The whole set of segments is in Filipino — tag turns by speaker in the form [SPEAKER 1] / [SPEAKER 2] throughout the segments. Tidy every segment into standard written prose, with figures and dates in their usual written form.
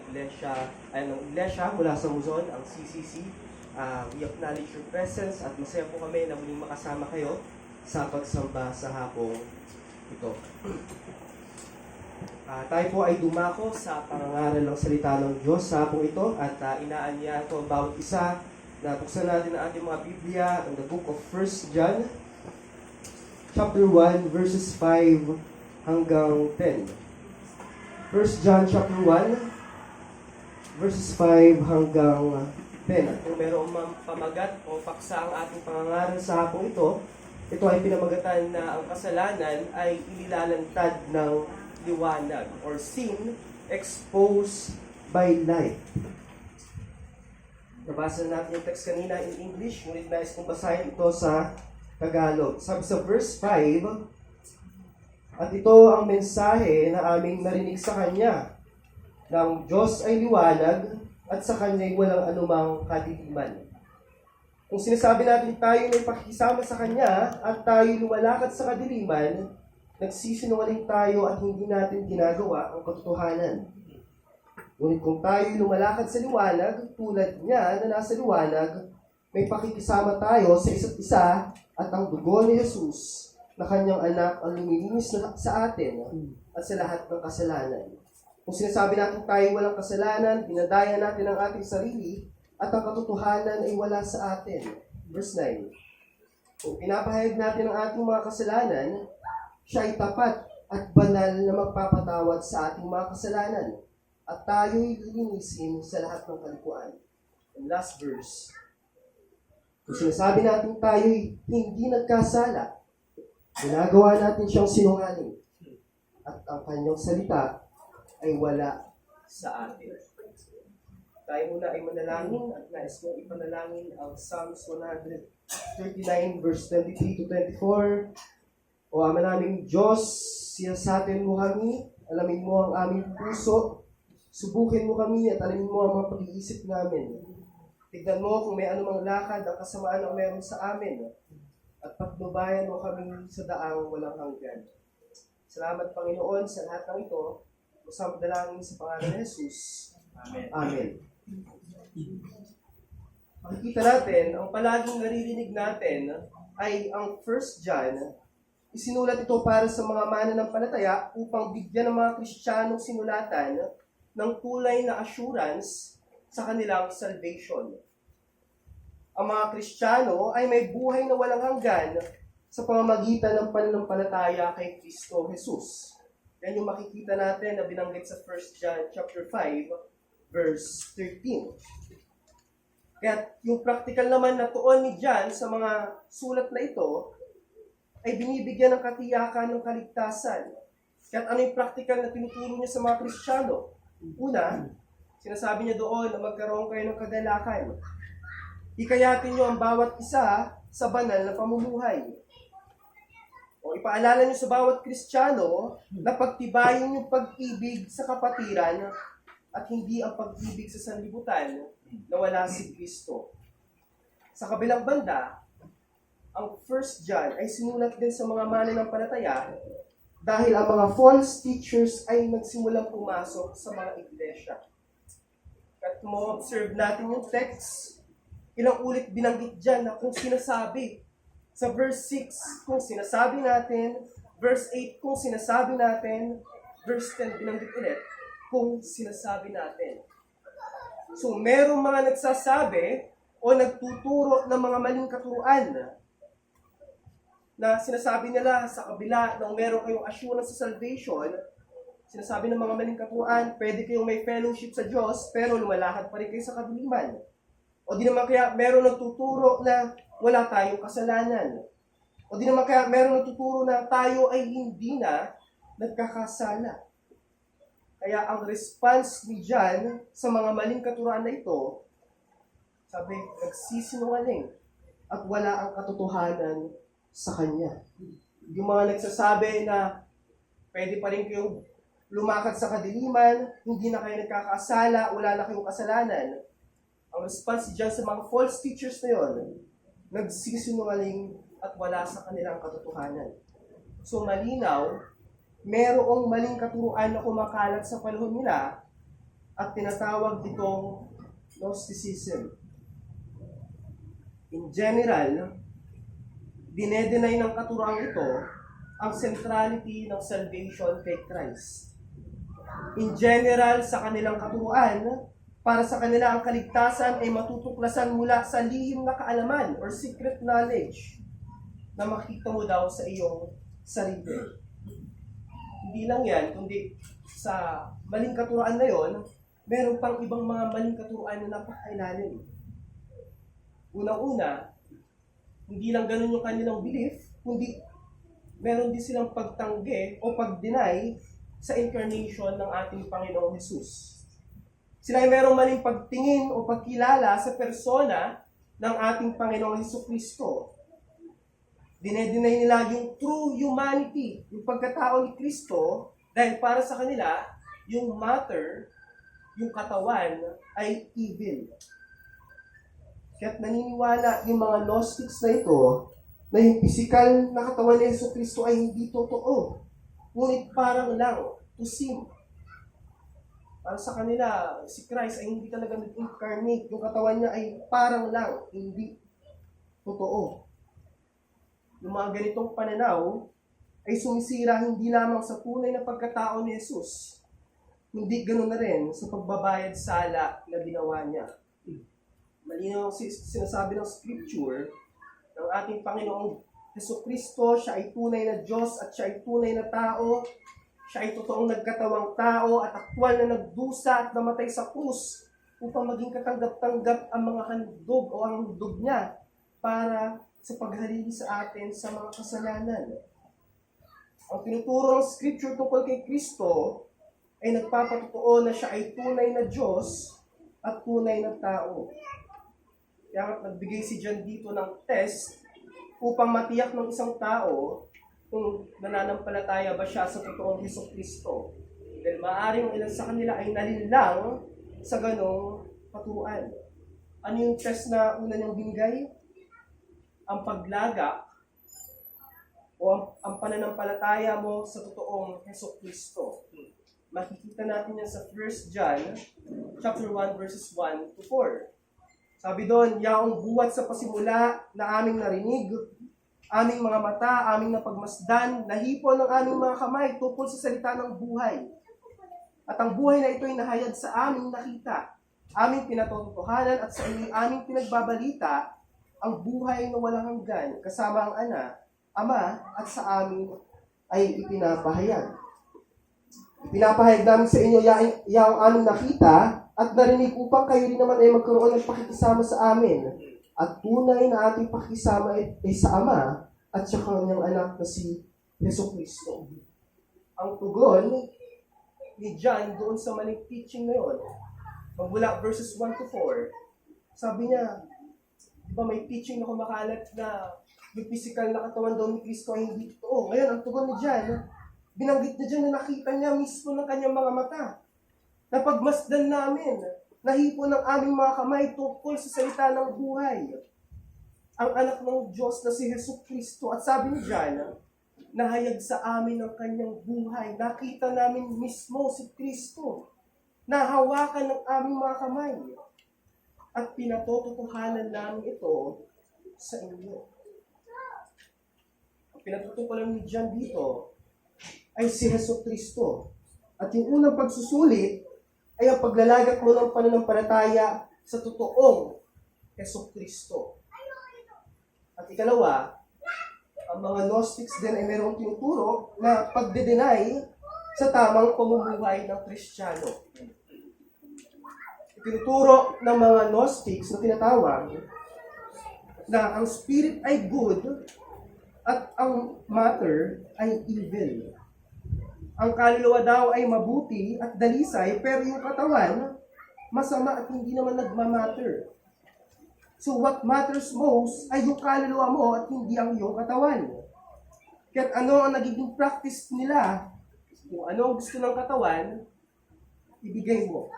[SPEAKER 1] iglesia mula sa Luzon, ang CCC. We acknowledge your presence at masaya po kami na muling makasama kayo sa pagsamba sa hapong ito. Tayo po ay dumako sa pangangaral ng salita ng Diyos sa hapong ito at inaanya ko ang bawat isa na buksan natin ang ating mga Biblia in the book of 1 John chapter 1 verses 5 hanggang 10. 1 John chapter 1 verses 5 hanggang 10. At kung mayroong pamagat o paksa ang ating pangangaral sa hapong ito ay pinamagatan na ang kasalanan ay inilalantad ng liwanag or sin exposed by light. Nabasa natin yung text kanina in English, ngunit nais kong basahin ito sa Tagalog. Sabi sa verse 5, at ito ang mensahe na aming narinig sa Kanya, ng Diyos ay liwanag at sa Kanya'y walang anumang kadiliman. Kung sinasabi natin tayo ay pakikisama sa Kanya at tayo lumalakad sa kadiliman, nagsisinungaling tayo at hindi natin ginagawa ang katotohanan. Ngunit kung tayo lumalakad sa liwanag, tulad niya na nasa liwanag, may pakikisama tayo sa isa't isa at ang dugo ni Jesus na Kanyang anak ang lumilinis sa atin at sa lahat ng kasalanan. Kung sinasabi natin tayo walang kasalanan, dinadaya natin ang ating sarili at ang katotohanan ay wala sa atin. Verse 9. Kung pinapahayag natin ang ating mga kasalanan, siya ay tapat at banal na magpapatawad sa ating mga kasalanan at tayo'y lilinisin sa lahat ng kalikuan. And last verse. Kung sinasabi natin tayo'y hindi nagkasala, ginagawa natin siyang sinungaling at ang kanyang salita ay wala sa atin. Tayo muna ay manalangin at nais kong ipanalangin ang Psalms 139 verse 23 to 24. O Ama naming Diyos, siya sa atin mo kami, alamin mo ang aming puso, subukin mo kami at alamin mo ang mga pag-iisip namin. Tignan mo kung may anumang lakad ang kasamaan ang meron sa amin at patnubayan mo kami sa daang walang hanggan. Salamat Panginoon sa lahat ng ito. Usang dalangin sa pangalan ni Jesus. Amen. Amen. Makikita natin, ang palaging naririnig natin ay ang 1 John. Isinulat ito para sa mga mananampalataya upang bigyan ng mga Kristiyanong sinulatan ng kulay na assurance sa kanilang salvation. Ang mga Kristiyano ay may buhay na walang hanggan sa pamamagitan ng pananampalataya kay Kristo Jesus. Yan yung makikita natin na binanggit sa 1 John chapter 5 verse 13. Kaya yung practical naman na tuon ni John sa mga sulat na ito ay binibigyan ng katiyakan ng kaligtasan. Kaya ano yung practical na tinuturo niya sa mga Kristiyano? Una, sinasabi niya doon na magkaroon kayo ng kagalakan. Hikayatin niyo ang bawat isa sa banal na pamumuhay. O ipaalala niyo sa bawat Kristiyano na pagtibayin yung pag-ibig sa kapatiran at hindi ang pag-ibig sa sanlibutan na wala si Kristo. Sa kabilang banda, ang 1 John ay sinulat din sa mga mananampalataya dahil ang mga false teachers ay nagsimulang pumasok sa mga iglesia. At kung ma-observe natin yung text, ilang ulit binanggit dyan na kung sinasabi. Sa verse 6, kung sinasabi natin. Verse 8, kung sinasabi natin. Verse 10, binanggit ulit, kung sinasabi natin. So, merong mga nagsasabi o nagtuturo ng mga maling katuruan na sinasabi nila sa kabila na meron kayong assurance sa salvation, sinasabi ng mga maling katuruan, pwede kayong may fellowship sa Diyos, pero lumalakad pa rin kayo sa kadiliman. O di naman kaya meron nagtuturo na wala tayong kasalanan. O di naman kaya meron nagtuturo na tayo ay hindi na nagkakasala. Kaya ang response ni John sa mga maling katuruan na ito, sabi, nagsisinungaling at wala ang katotohanan sa Kanya. Yung mga nagsasabi na pwede pa rin kayong lumakad sa kadiliman, hindi na kayo nagkakasala, wala na kayong kasalanan. Ang response dyan sa mga false teachers na yon, nagsisinungaling at wala sa kanilang katotohanan. So malinaw, merong maling katuruan na kumakalat sa panahon nila at tinatawag itong Gnosticism. In general, dinedenay ng katuroang ito ang centrality ng salvation kay Christ. In general, sa kanilang katuruan, para sa kanila ang kaligtasan ay matutuklasan mula sa lihim na kaalaman or secret knowledge na makita mo daw sa iyong sarili. Hindi lang yan, kundi sa maling katuruan na yon, meron pang ibang mga maling katuruan na napakailalim. Unang-una, hindi lang ganun yung kanilang belief, kundi meron din silang pagtanggi o pag-deny sa incarnation ng ating Panginoong Hesus. Sila ay merong maling pagtingin o pagkilala sa persona ng ating Panginoong Hesukristo. Dinedeny nila yung true humanity, yung pagkatao ni Kristo, dahil para sa kanila, yung matter, yung katawan, ay evil. Kaya't naniniwala yung mga Gnostics na ito na yung physical na katawan ni Hesukristo ay hindi totoo. Ngunit parang lang, to seem. Para sa kanila, si Christ ay hindi talaga nag-incarnate. Yung katawan niya ay parang lang, hindi totoo. Yung mga ganitong pananaw ay sumisira hindi lamang sa tunay na pagkatao ni Jesus, hindi ganoon na rin sa pagbabayad sala na ginawa niya. Malinaw ang sinasabi ng Scripture ng ating Panginoong Hesukristo, siya ay tunay na Diyos at siya ay tunay na tao. Siya ay totoong nagkatawang tao at aktwal na nagdusa at namatay sa krus upang maging katanggap-tanggap ang mga handog o ang handog niya para sa paghalili sa atin sa mga kasalanan. Ang tinuturo ng Scripture tungkol kay Kristo ay nagpapatotoo na siya ay tunay na Diyos at tunay na tao. Kaya nagbigay si John dito ng test upang matiyak ng isang tao kung nananampalataya ba siya sa totoong Hesukristo. Dahil maaaring ilan sa kanila ay nalinlang sa ganong katuruan. Ano yung test na una niyang binigay? Ang paglagak o ang pananampalataya mo sa totoong Hesukristo. Makikita natin yan sa 1 John chapter 1 verses 1 to 4. Sabi doon, yaong buwat sa pasimula na aming narinig, aming mga mata, aming napagmasdan, nahipon ng aming mga kamay tungkol sa salita ng buhay. At ang buhay na ito ay nahayag sa aming nakita, aming pinatotohanan at sa aming pinagbabalita, ang buhay na walang hanggan, kasama ang Ama, at sa amin ay ipinapahayag. Ipinapahayag namin sa inyo yaong aming nakita at narinig upang kayo rin naman ay magkaroon ng pakikisama sa amin. At tunay na ating pakikisama ay sa Ama at sa kanyang anak na si Hesukristo. Ang tugon ni John doon sa maling teaching na yun, magmula verses 1 to 4, sabi niya, di ba may teaching na kumakalat na yung physical na katawan daw ni Kristo ay hindi totoo. Ngayon, ang tugon ni John, binanggit niya dyan na nakita niya mismo ng kanyang mga mata. Napagmasdan namin, nahipo ng aming mga kamay tungkol sa salita ng buhay. Ang anak ng Diyos na si Hesukristo. At sabi ni John, nahayag sa amin ang kanyang buhay. Nakita namin mismo si Kristo. Nahawakan ng aming mga kamay. At pinatotohanan namin ito sa inyo. Ang pinatutukulan ni John dito ay si Hesukristo. At yung unang pagsusulit ay ang paglalagak mo ng pananampalataya sa totoong Hesukristo. At ikalawa, ang mga Gnostics din ay mayroong tinuturo na pagde-deny sa tamang pamumuhay ng Kristiyano. Itinuturo ng mga Gnostics na tinatawag na ang spirit ay good at ang matter ay evil. Ang kaluluwa daw ay mabuti at dalisay, pero yung katawan, masama at hindi naman nagmamatter. So what matters most ay yung kaluluwa mo at hindi ang iyong katawan. Kaya't ano ang nagiging practice nila? Kung ano ang gusto ng katawan, ibigay mo.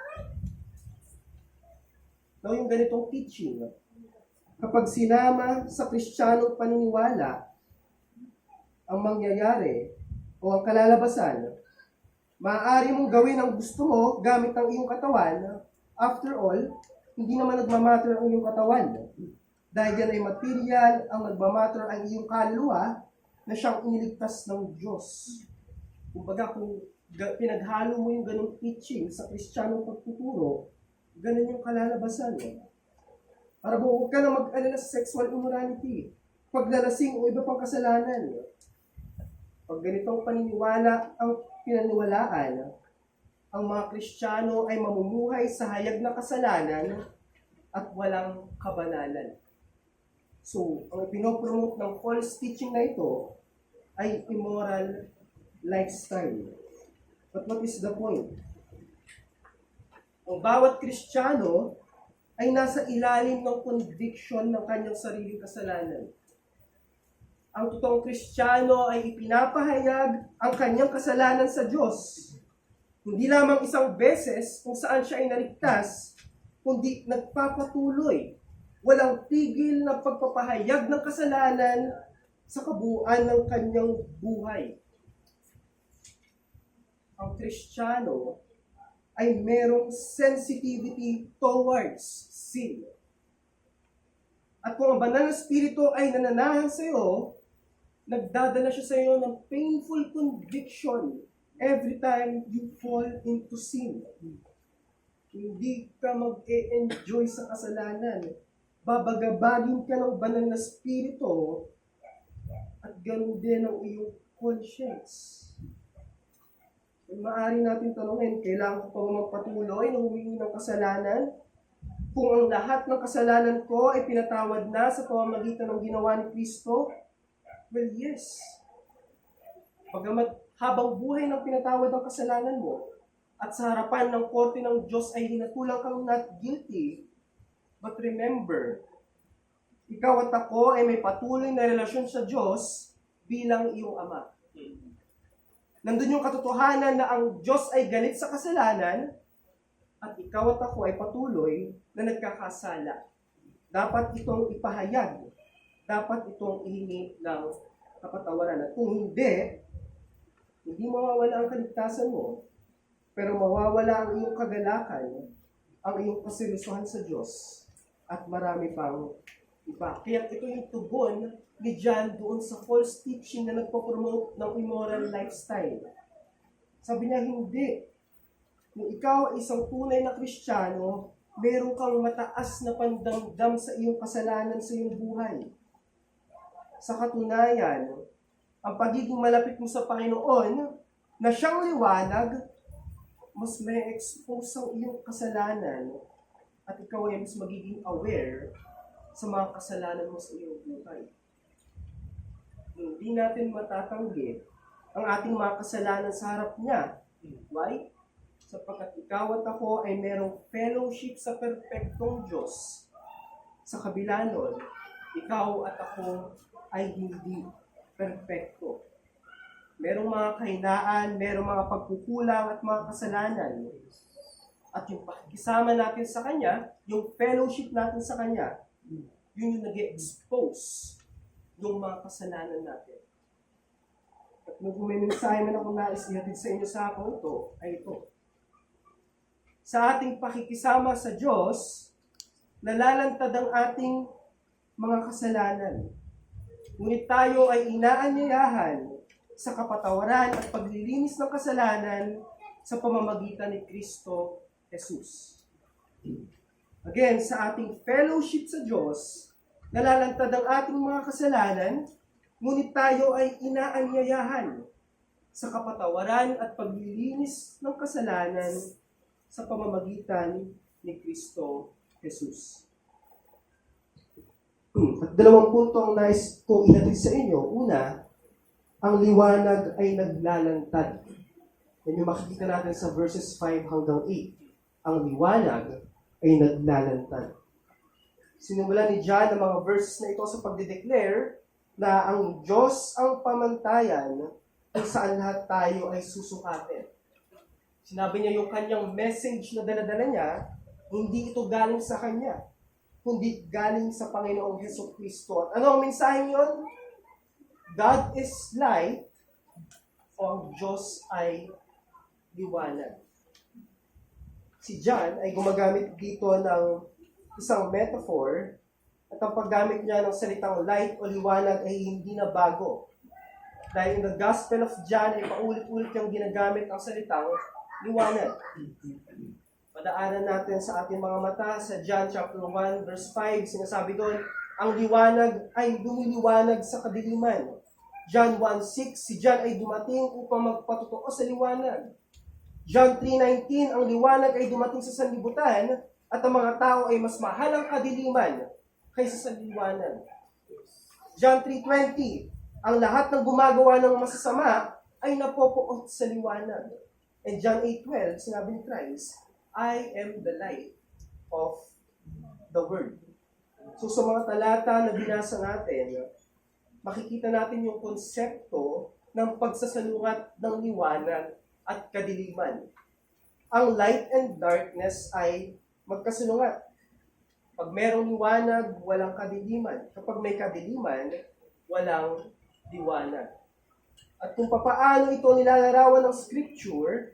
[SPEAKER 1] Now yung ganitong teaching, kapag sinama sa Kristiyanong paniniwala, ang mangyayari o ang kalalabasan, Maaari mong gawin ang gusto mo gamit ang iyong katawan. After all, hindi naman nagmamatter ang iyong katawan. Dahil yan ay material, ang nagmamatter ang iyong kaluluwa na siyang iniligtas ng Diyos. Kumbaga, kung pinaghalo mo yung ganung teaching sa Kristiyanong pagtuturo, ganun yung kalalabasan. Para huwag ka na mag-alala sa sexual immorality, paglalasing o iba pang kasalanan. Pag ganitong paniniwala ang pinaniwalaan, ang mga Kristiyano ay mamumuhay sa hayag na kasalanan at walang kabanalan. So, ang pinopromote ng false teaching na ito ay immoral lifestyle. But what is the point? Ang bawat Kristiyano ay nasa ilalim ng conviction ng kanyang sariling kasalanan. Ang totoong Kristiyano ay ipinapahayag ang kanyang kasalanan sa Diyos. Hindi lamang isang beses kung saan siya ay naligtas, kundi nagpapatuloy, walang tigil na pagpapahayag ng kasalanan sa kabuuan ng kanyang buhay. Ang Kristiyano ay merong sensitivity towards sin. At kung ang banal na spirito ay nananahan sa iyo, nagdadala siya sa iyo ng painful conviction every time you fall into sin. Hindi ka mag-e-enjoy sa kasalanan. Babagabagin ka ng banal na spirito at ganun din ang iyong conscience. Maaari natin tanungin, kailangan ko pa magpatuloy na humingi ng kasalanan? Kung ang lahat ng kasalanan ko ay pinatawad na sa pamamagitan ng ginawa ni Kristo? Well, yes. Pagamat habang buhay ng pinatawad ng kasalanan mo, at sa harapan ng korte ng Diyos ay hinatulang kang not guilty, but remember, ikaw at ako ay may patuloy na relasyon sa Diyos bilang iyong Ama. Nandun yung katotohanan na ang Diyos ay galit sa kasalanan at ikaw at ako ay patuloy na nagkakasala. Dapat itong ipahayag. Dapat itong ihingi ng kapatawaran. At kung hindi mawawala ang kaligtasan mo, pero mawawala ang iyong kagalakan, ang iyong kaseryosohan sa Diyos, at marami pang iba. Kaya ito yung tugon ni John doon sa false teaching na nagpo-promote ng immoral lifestyle. Sabi niya, hindi. Kung ikaw ay isang tunay na Kristiyano, meron kang mataas na pandamdam sa iyong kasalanan sa iyong buhay. Sa katunayan, ang pagiging malapit mo sa Panginoon, na siyang liwanag, mas may expose ang iyong kasalanan at ikaw ay mas magiging aware sa mga kasalanan mo sa iyong buhay. Hindi natin matatanggi ang ating mga kasalanan sa harap niya. Why? Sapagkat ikaw at ako ay merong fellowship sa perpektong Diyos. Sa kabila nun, ikaw at ako ay hindi perpekto. Merong mga kahinaan, merong mga pagkukulang at mga kasalanan. At yung pakikisama natin sa Kanya, yung fellowship natin sa Kanya, yun yung nag-expose yung mga kasalanan natin. At nung may mensahe man ako nais ihatid sa inyo sa ako ito, ay ito. Sa ating pakikisama sa Diyos, nalalantad ang ating mga kasalanan. Ngunit tayo ay inaanyayahan sa kapatawaran at paglilinis ng kasalanan sa pamamagitan ni Kristo Jesus. Again, sa ating fellowship sa Diyos, nalalantad ang ating mga kasalanan, ngunit tayo ay inaanyayahan sa kapatawaran at paglilinis ng kasalanan sa pamamagitan ni Kristo Jesus. At dalawang punto ang nais kong ihatid sa inyo. Una, ang liwanag ay naglalantad. Yan yung makikita natin sa verses 5 hanggang 8. Ang liwanag ay naglalantad. Sinimula ni John ang mga verses na ito sa pagdedeclare na ang Diyos ang pamantayan kung saan lahat tayo ay susukatin. Sinabi niya yung kanyang message na dala-dala niya, hindi ito galing sa kanya, kundi galing sa Panginoong Jesucristo. At ano ang mensahe yun? God is light, o ang Diyos ay liwanag. Si John ay gumagamit dito ng isang metaphor at ang paggamit niya ng salitang light o liwanag ay hindi na bago. Dahil in the Gospel of John ay paulit-ulit yung ginagamit ang salitang liwanag. Padaanan natin sa ating mga mata sa John chapter 1 verse 5, sinasabi doon, ang liwanag ay lumiliwanag sa kadiliman. John 1:6, si John ay dumating upang magpatotoo sa liwanag. John 3:19, ang liwanag ay dumating sa sanlibutan at ang mga tao ay mas mahal ang kadiliman kaysa sa liwanag. John 3:20, ang lahat ng gumagawa ng masasama ay napopoot sa liwanag. And John 8:12, sinabi ni Christ, I am the light of the world. So sa mga talata na binasa natin, makikita natin yung konsepto ng pagsasalungat ng liwanag at kadiliman. Ang light and darkness ay magkasalungat. Pag merong liwanag, walang kadiliman. Kapag may kadiliman, walang liwanag. At kung papaano ito nilalarawan ng Scripture,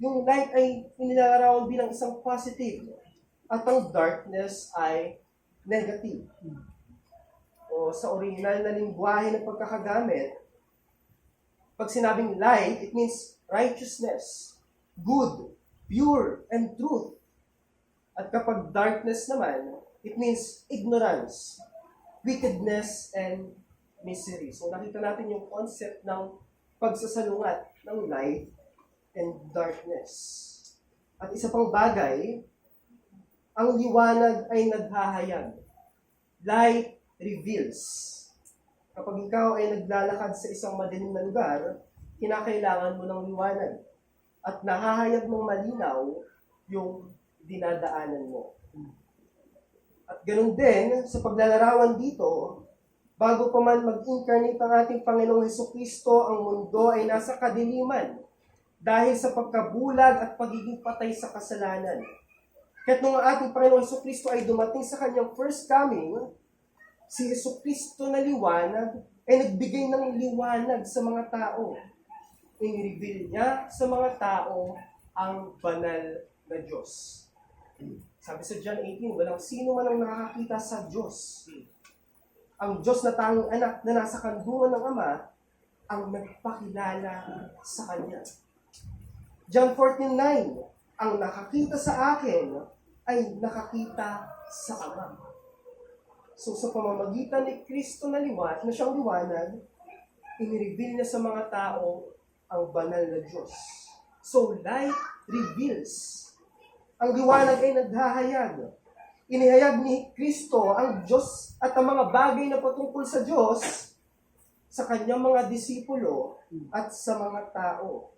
[SPEAKER 1] yung light ay nilalarawan bilang isang positive at ang darkness ay negative. O sa original na lingwahe ng pagkakagamit, pag sinabing light, it means righteousness, good, pure, and truth. At kapag darkness naman, it means ignorance, wickedness, and misery. So nakita natin yung concept ng pagsasalungat ng light and darkness. At isa pang bagay, ang liwanag ay naghahayag. Light reveals. Kapag ikaw ay naglalakad sa isang madilim na lugar, kinakailangan mo ng liwanag. At nahahayag ng malinaw yung dinadaanan mo. At ganun din, sa paglalarawan dito, bago pa man mag-incarnate ang ating Panginoong Hesukristo, ang mundo ay nasa kadiliman dahil sa pagkabulag at pagiging patay sa kasalanan. Kaya't nung ang ating Panginoong Hesukristo ay dumating sa kanyang first coming, si Hesukristo na liwanag ay nagbigay ng liwanag sa mga tao. Inireveal niya sa mga tao ang banal na Diyos. Sabi sa John 18, walang sino man ang nakakakita sa Diyos. Ang Diyos na tanging anak na nasa kandungan ng Ama ang nagpakilala sa Kanya. John 14:9, ang nakakita sa akin ay nakakita sa Ama. So sa pamamagitan ni Kristo na liwanag, na siyang liwanag, inireveal niya sa mga tao ang banal na Diyos. So light reveals. Ang liwanag ay naghahayag. Inihayag ni Kristo ang Diyos at ang mga bagay na patungkol sa Diyos sa kanyang mga disipulo at sa mga tao.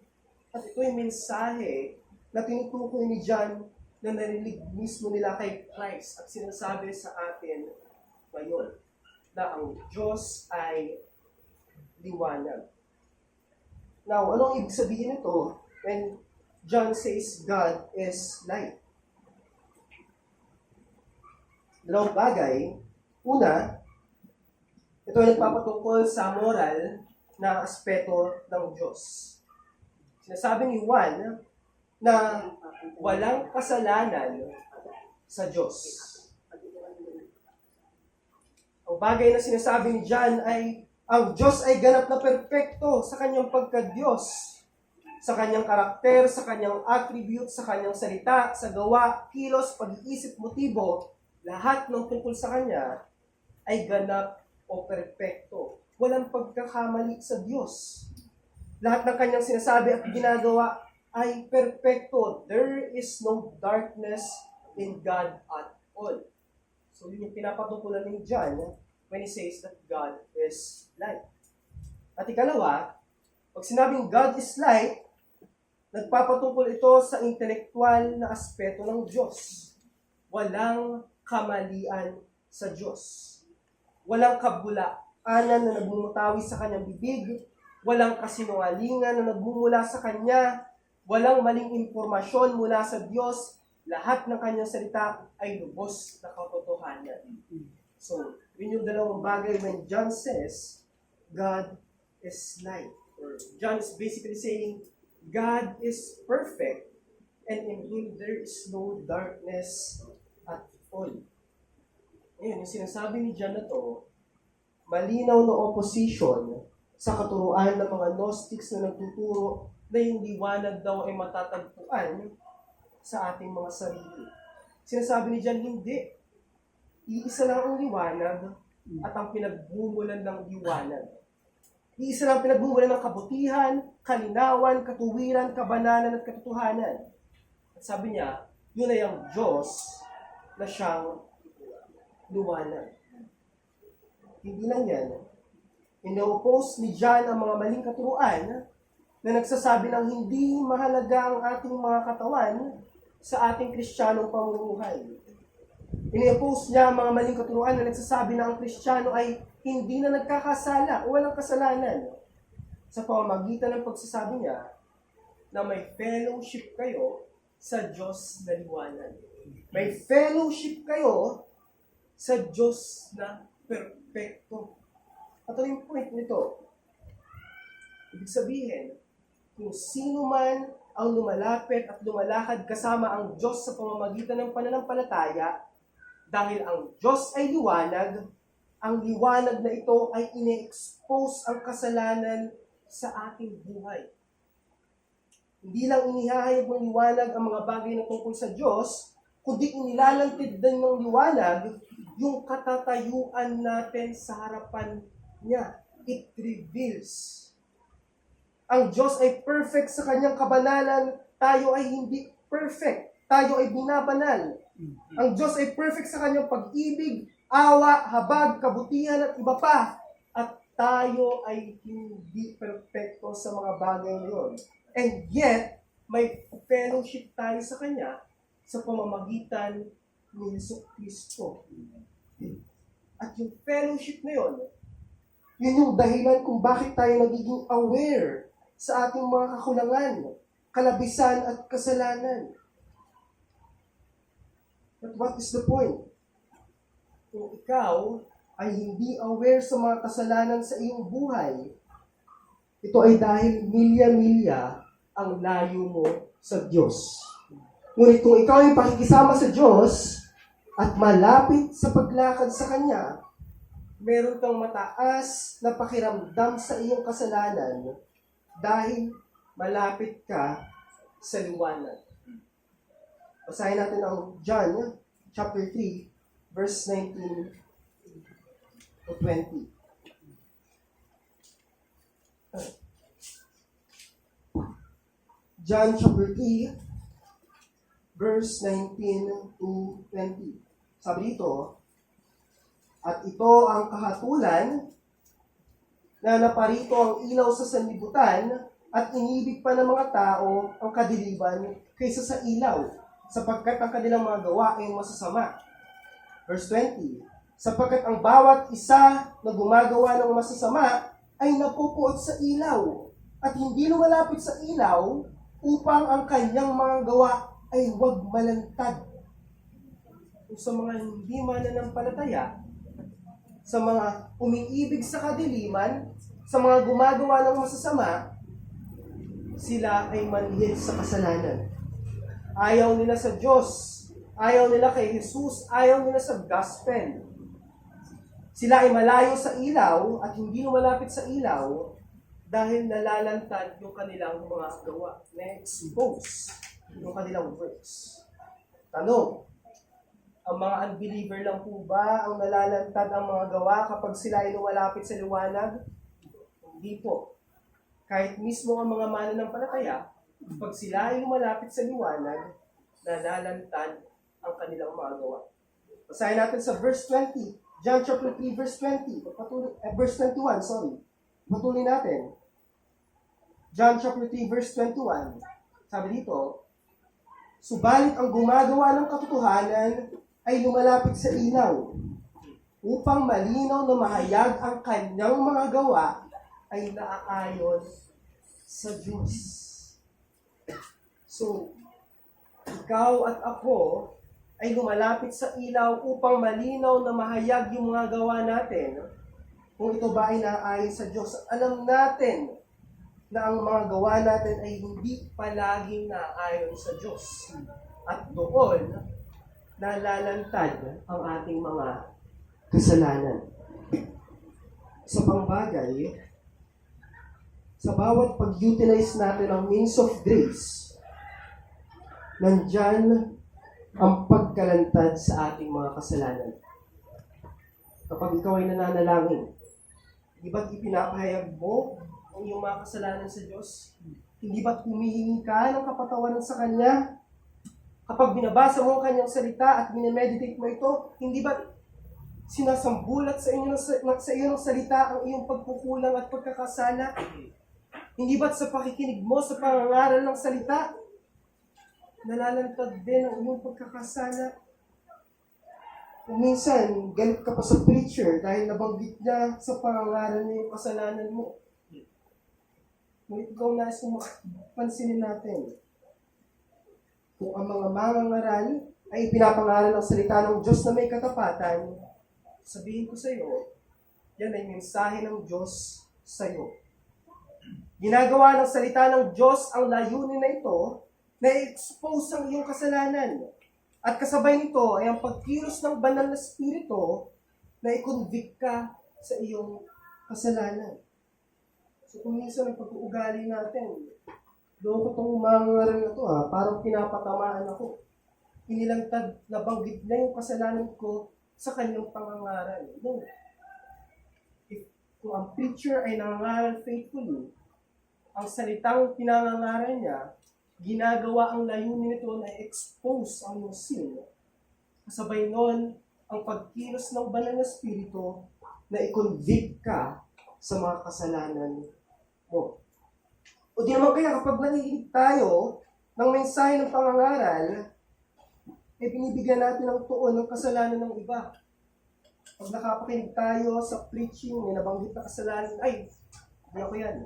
[SPEAKER 1] At ito yung mensahe na tinutukoy ni John na narinig mismo nila kay Christ at sinasabi sa atin ngayon na ang Diyos ay liwanag. Now, anong ibig sabihin nito when John says God is light? Dalawang bagay. Una, ito ay nagpapatungkol sa moral na aspeto ng Diyos. Sinasabi ni Juan na walang kasalanan sa Diyos. Ang bagay na sinasabi ni John ay ang Diyos ay ganap na perpekto sa kanyang pagka-Diyos, sa kanyang karakter, sa kanyang attribute, sa kanyang salita, sa gawa, kilos, pag-iisip, motibo, lahat ng tungkol sa Kanya ay ganap o perpekto. Walang pagkakamali sa Diyos. Lahat ng Kanyang sinasabi at ginagawa ay perpekto. There is no darkness in God at all. So yun yung pinapatutunan ni John when he says that God is light. At ikalawa, pag sinabing God is light, nagpapatungkol ito sa intelektual na aspeto ng Diyos. Walang kamalian sa Diyos. Walang kabulaanan na nagmumutawi sa kanyang bibig, walang kasinungalingan na nagmumula sa kanya, walang maling impormasyon mula sa Diyos, lahat ng kanyang salita ay lubos na katotohanan. So, yun yung dalawang bagay when John says, God is light. Or John is basically saying, God is perfect, and in Him there is no darkness at all. Ngayon, yung sinasabi ni John na to, malinaw na opposition sa katuruan ng mga Gnostics na nagtuturo na yung liwanag daw ay matatagpuan sa ating mga sarili. Sinasabi ni John, hindi. Iisa lang ang liwanag at ang pinagbumulan ng liwanag. Iisa lang ang pinagbumulan ng kabutihan, kalinawan, katuwiran, kabanalan at katotohanan. At sabi niya, yun ay ang Diyos na siyang liwanag. Hindi lang yan. Ino-oppose ni John ang mga maling katuruan na nagsasabi ng hindi mahalaga ang ating mga katawan sa ating Kristiyanong pamumuhay. Ino-oppose niya ang mga maling katuruan na nagsasabi na ang Kristiyano ay hindi na nagkakasala o walang kasalanan sa pamamagitan ng pagsasabi niya na may fellowship kayo sa Diyos na liwanag. May fellowship kayo sa Diyos na perfecto. At ano yung point nito? Ibig sabihin, kung sino man ang lumalapit at lumalakad kasama ang Diyos sa pamamagitan ng pananampalataya, dahil ang Diyos ay liwanag, ang liwanag na ito ay ine-expose ang kasalanan sa ating buhay. Hindi lang inihahayag ng liwanag ang mga bagay na tungkol sa Diyos, kundi inilalantid din ng liwanag yung katatayuan natin sa harapan niya. It reveals. Ang Diyos ay perfect sa kanyang kabanalan, tayo ay hindi perfect. Tayo ay binabanal. Ang Diyos ay perfect sa kanyang pag-ibig, awa, habag, kabutihan at iba pa. At tayo ay hindi perfecto sa mga bagay na yun. And yet, may fellowship tayo sa Kanya sa pamamagitan ni Jesucristo. At yung fellowship na yun, yun yung dahilan kung bakit tayo nagiging aware sa ating mga kakulangan, kalabisan at kasalanan. But what is the point? Kung ikaw ay hindi aware sa mga kasalanan sa iyong buhay, ito ay dahil milya-milya ang layo mo sa Diyos. Ngunit kung ikaw ay pakikisama sa Diyos at malapit sa paglakad sa Kanya, meron kang mataas na pakiramdam sa iyong kasalanan dahil malapit ka sa liwanag. Basahin natin ang John chapter 3, verse 19 to 20. John chapter 3, verse 19 to 20. Sabi dito, at ito ang kahatulan na naparito ang ilaw sa sanlibutan at inibig pa ng mga tao ang kadiliman kaysa sa ilaw, sapagkat ang kanilang mga gawa ay masasama. Verse 20, sapagkat ang bawat isa na gumagawa ng masasama ay napupuot sa ilaw at hindi lumalapit sa ilaw upang ang kanyang mga gawa ay huwag malantad. Kung sa mga hindi mananampalataya, sa mga umiibig sa kadiliman, sa mga gumagawa ng masasama, sila ay manhid sa kasalanan. Ayaw nila sa Diyos, ayaw nila kay Jesus, ayaw nila sa gospel. Sila ay malayo sa ilaw at hindi lumalapit sa ilaw dahil nalalantad yung kanilang mga gawa, na-expose yung kanilang works. Tanong, ang mga unbeliever lang po ba ang nalalantad ang mga gawa kapag sila ay lumalapit sa liwanag? Hindi po. Kahit mismo ang mga mananampalataya, kapag sila ay lumalapit sa liwanag, nalalantad ang kanilang mga gawa. Basahin natin sa verse 20. John chapter 3, verse 20. Verse 21, sorry. Patuloy natin. John chapter 3, verse 21. Sabi dito, subalit ang gumagawa ng katotohanan ay lumalapit sa ilaw, upang malinaw na mahayag ang kanyang mga gawa ay naaayon sa Diyos. So, ikaw at ako ay lumalapit sa ilaw upang malinaw na mahayag yung mga gawa natin. Kung ito ba ay naaayon sa Diyos, alam natin na ang mga gawa natin ay hindi palaging naayon sa Diyos. At doon, nalalantad ang ating mga kasalanan. Sa pangbagay, sa bawat pag-utilize natin ng means of grace, nandyan ang pagkalantad sa ating mga kasalanan. Kapag ikaw ay nananalangin, di ba't ipinapahayag mo ang iyong mga kasalanan sa Diyos? Hindi ba't humihingi ka ng kapatawaran sa Kanya? Kapag binabasa mo ang Kanyang salita at minimeditate mo ito, hindi ba't sinasambulat sa iyo ng salita ang iyong pagkukulang at pagkakasala? Hindi ba't sa pakikinig mo sa pangangaral ng salita, nalalantad din ang iyong pagkakasala? Kung minsan, galit ka pa sa preacher dahil nabanggit niya sa pangangaral niya yung kasalanan mo. Ngunit ikaw nais kong pansinin natin. Kung ang mga mangangaral ay pinapangaral ng salita ng Diyos na may katapatan, sabihin ko sa iyo, yan ay mensahe ng Diyos sa iyo. Ginagawa ng salita ng Diyos ang layunin na ito na i-expose ang iyong kasalanan. At kasabay nito ay ang pagkilos ng banal na spirito na i-convict ka sa iyong kasalanan. So kung minsan ang pag-uugali natin, doon ko itong mangaral na ito parang pinapatamaan ako. Inilantad, nabanggit niya yung kasalanan ko sa kanyang pangangaral. No. Kung ang preacher ay nangangaral faithfully, ang salitang pinangangaral niya, ginagawa ang layunin nito na expose ang iyong sin. Kasabay nun, ang pagkilos ng banal na spirito na i-convict ka sa mga kasalanan mo. O di naman kaya kapag nakikinig tayo ng mensahe ng pangangaral, binibigyan natin ng tuon ng kasalanan ng iba. Pag nakapakinig tayo sa preaching, may nabanggit na kasalanan, ay, hindi ako yan.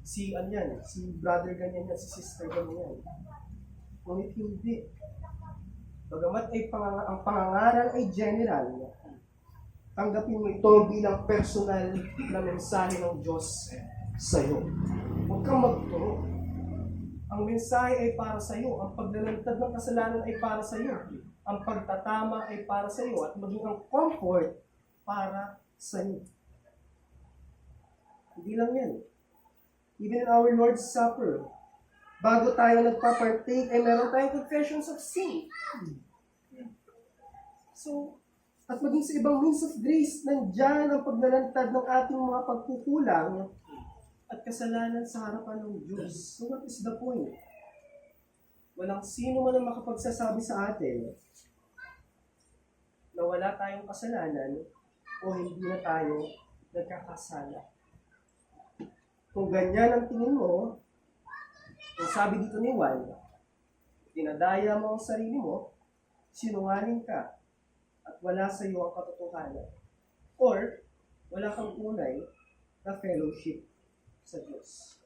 [SPEAKER 1] Si brother ganyan yan, si sister ganyan yan. Ngunit hindi. Bagamat ay ang pangangaral ay general, tanggapin mo ito bilang personal na mensahe ng Diyos sa iyo. Huwag kang magturo. Ang mensahe ay para sa iyo. Ang paglalantad ng kasalanan ay para sa iyo. Ang pagtatama ay para sa iyo. At maging ang comfort para sa iyo. Hindi lang yan. Even in our Lord's Supper, bago tayo nagpa-partake, ay meron tayong confessions of sin. So, at maging sa ibang means of grace, nandyan ang paglalantad ng ating mga pagkukulang at kasalanan sa harapan ng Diyos. So, what is the point? Walang sino man ang makapagsasabi sa atin na wala tayong kasalanan o hindi na tayo nagkakasala. Kung ganyan ang tingin mo, kung sabi dito ni Juan, tinadaya mo ang sarili mo, sinungaling ka, at wala sa iyo ang katotohanan. Or, wala kang tunay na fellowship sa Diyos.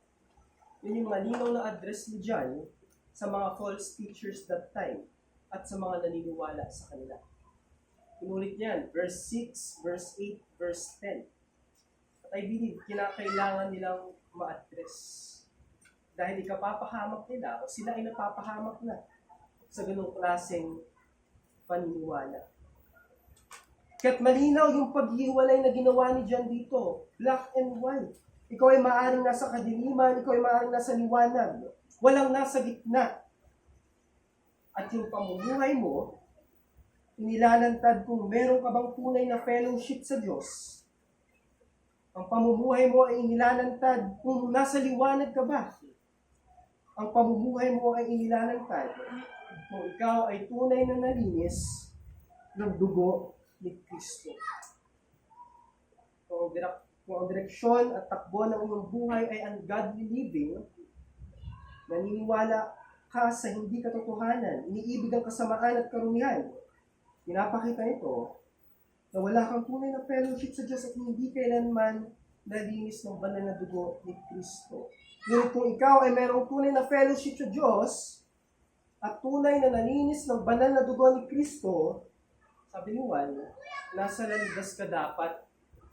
[SPEAKER 1] Yun yung malinaw na address ni John sa mga false teachers that time at sa mga naniniwala sa kanila. Inulit niyan, verse 6, verse 8, verse 10. At I believe, kinakailangan nilang ma-address. Dahil ikapapahamak nila o sila ay napapahamak na sa ganung klaseng paniniwala. Kaya't malinaw yung paghiwalay na ginawa ni John dito. Black and white. Ikaw ay maaaring nasa kadiliman, ikaw ay maaaring nasa liwanag. Walang nasa gitna. At yung pamumuhay mo, inilalantad kung meron ka bang tunay na fellowship sa Diyos. Ang pamumuhay mo ay inilalantad kung nasa liwanag ka ba. Ang pamumuhay mo ay inilalantad kung ikaw ay tunay na nalinis ng dugo ni Kristo. Kung ang direksyon at takbo ng iyong buhay ay ungodly living, naniniwala ka sa hindi katotohanan, iniibig ang kasamaan at karumihan, pinapakita nito na wala kang tunay na fellowship sa Diyos at hindi kailanman nalinis ng banal na dugo ni Kristo. Ngunit kung ikaw ay mayroong tunay na fellowship sa Diyos at tunay na nalinis ng banal na dugo ni Kristo, sabi ni Juan, nasa landas ka dapat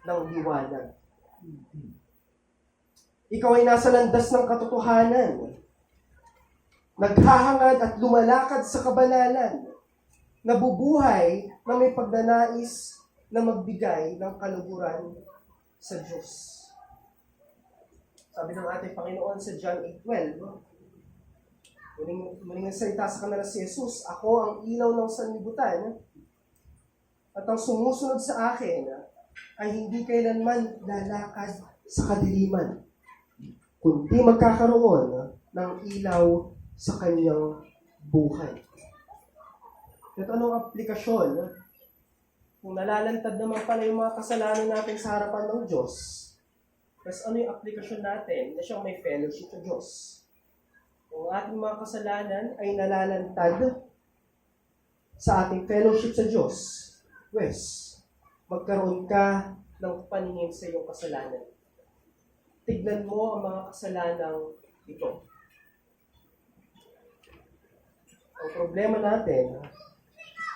[SPEAKER 1] ng liwanag. Ikaw ay nasa landas ng katotohanan. Naghahangad at lumalakad sa kabanalan. Nabubuhay na may pagnanais na magbigay ng kaluguran sa Diyos. Sabi ng ating Panginoon sa John 8:12, muling salita sa kanila si Jesus, "Ako ang ilaw ng sanlibutan, at ang sumusunod sa akin ay hindi kailanman lalakad sa kadiliman, kundi magkakaroon ng ilaw sa kanyang buhay." Ito anong aplikasyon? Kung nalalantad naman pala yung mga kasalanan natin sa harapan ng Diyos, mas ano yung aplikasyon natin na siyang may fellowship sa Diyos? Kung ating mga kasalanan ay nalalantad sa ating fellowship sa Diyos, magkaroon ka ng paningin sa iyong kasalanan. Tignan mo ang mga kasalanang ito. Ang problema natin,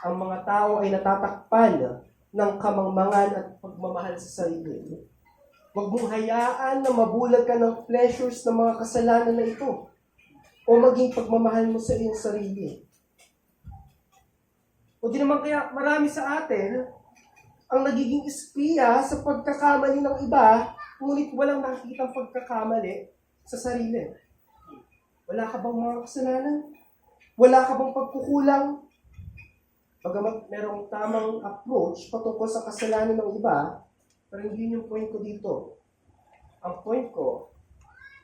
[SPEAKER 1] ang mga tao ay natatakpan ng kamangmangan at pagmamahal sa sarili. Huwag mong hayaan na mabulag ka ng pleasures ng mga kasalanan na ito o maging pagmamahal mo sa iyong sarili. O di naman kaya marami sa atin ang nagiging espiya sa pagkakamali ng iba, ngunit walang nakikitang pagkakamali sa sarili. Wala ka bang mga kasalanan? Wala ka bang pagkukulang? Bagamat merong tamang approach patungkol sa kasalanan ng iba, pero hindi yung point ko dito. Ang point ko,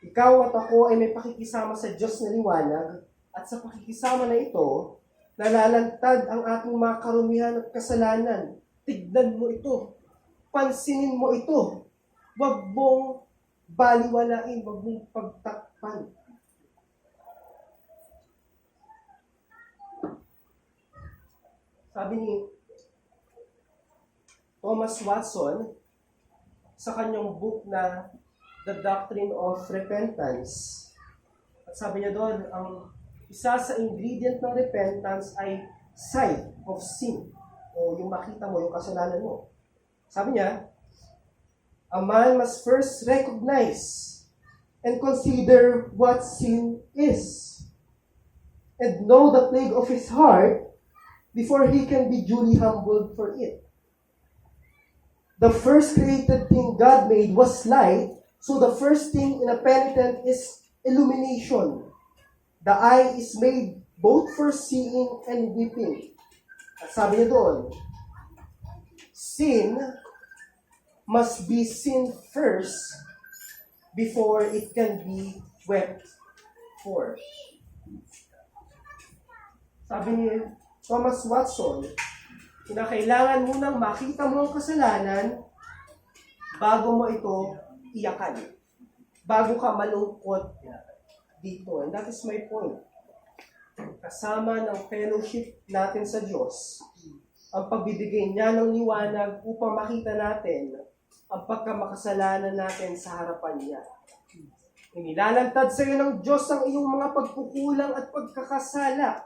[SPEAKER 1] ikaw at ako ay may pakikisama sa Diyos na liwanag, at sa pakikisama na ito, nalalantad ang ating mga karumihan at kasalanan. Tignan mo ito. Pansinin mo ito. Huwag mong baliwalain, huwag mong pagtakpan. Sabi ni Thomas Watson, sa kanyang book na The Doctrine of Repentance. At sabi niya doon, ang isa sa ingredient ng repentance ay sight of sin. O yung makita mo, yung kasalanan mo. Sabi niya, a man must first recognize and consider what sin is, and know the plague of his heart before he can be duly humbled for it. The first created thing God made was light, so the first thing in a penitent is illumination. The eye is made both for seeing and weeping. At sabi niya doon, sin must be seen first before it can be wept for. Sabi ni Thomas Watson, kinakailangan munang makita mo ang kasalanan bago mo ito iyakan. Bago ka malungkot dito. And that is my point. Kasama ng fellowship natin sa Diyos, ang pagbibigay niya ng liwanag upang makita natin ang pagkamakasalanan natin sa harapan niya. Inilalantad sa iyo ng Diyos ang iyong mga pagkukulang at pagkakasala.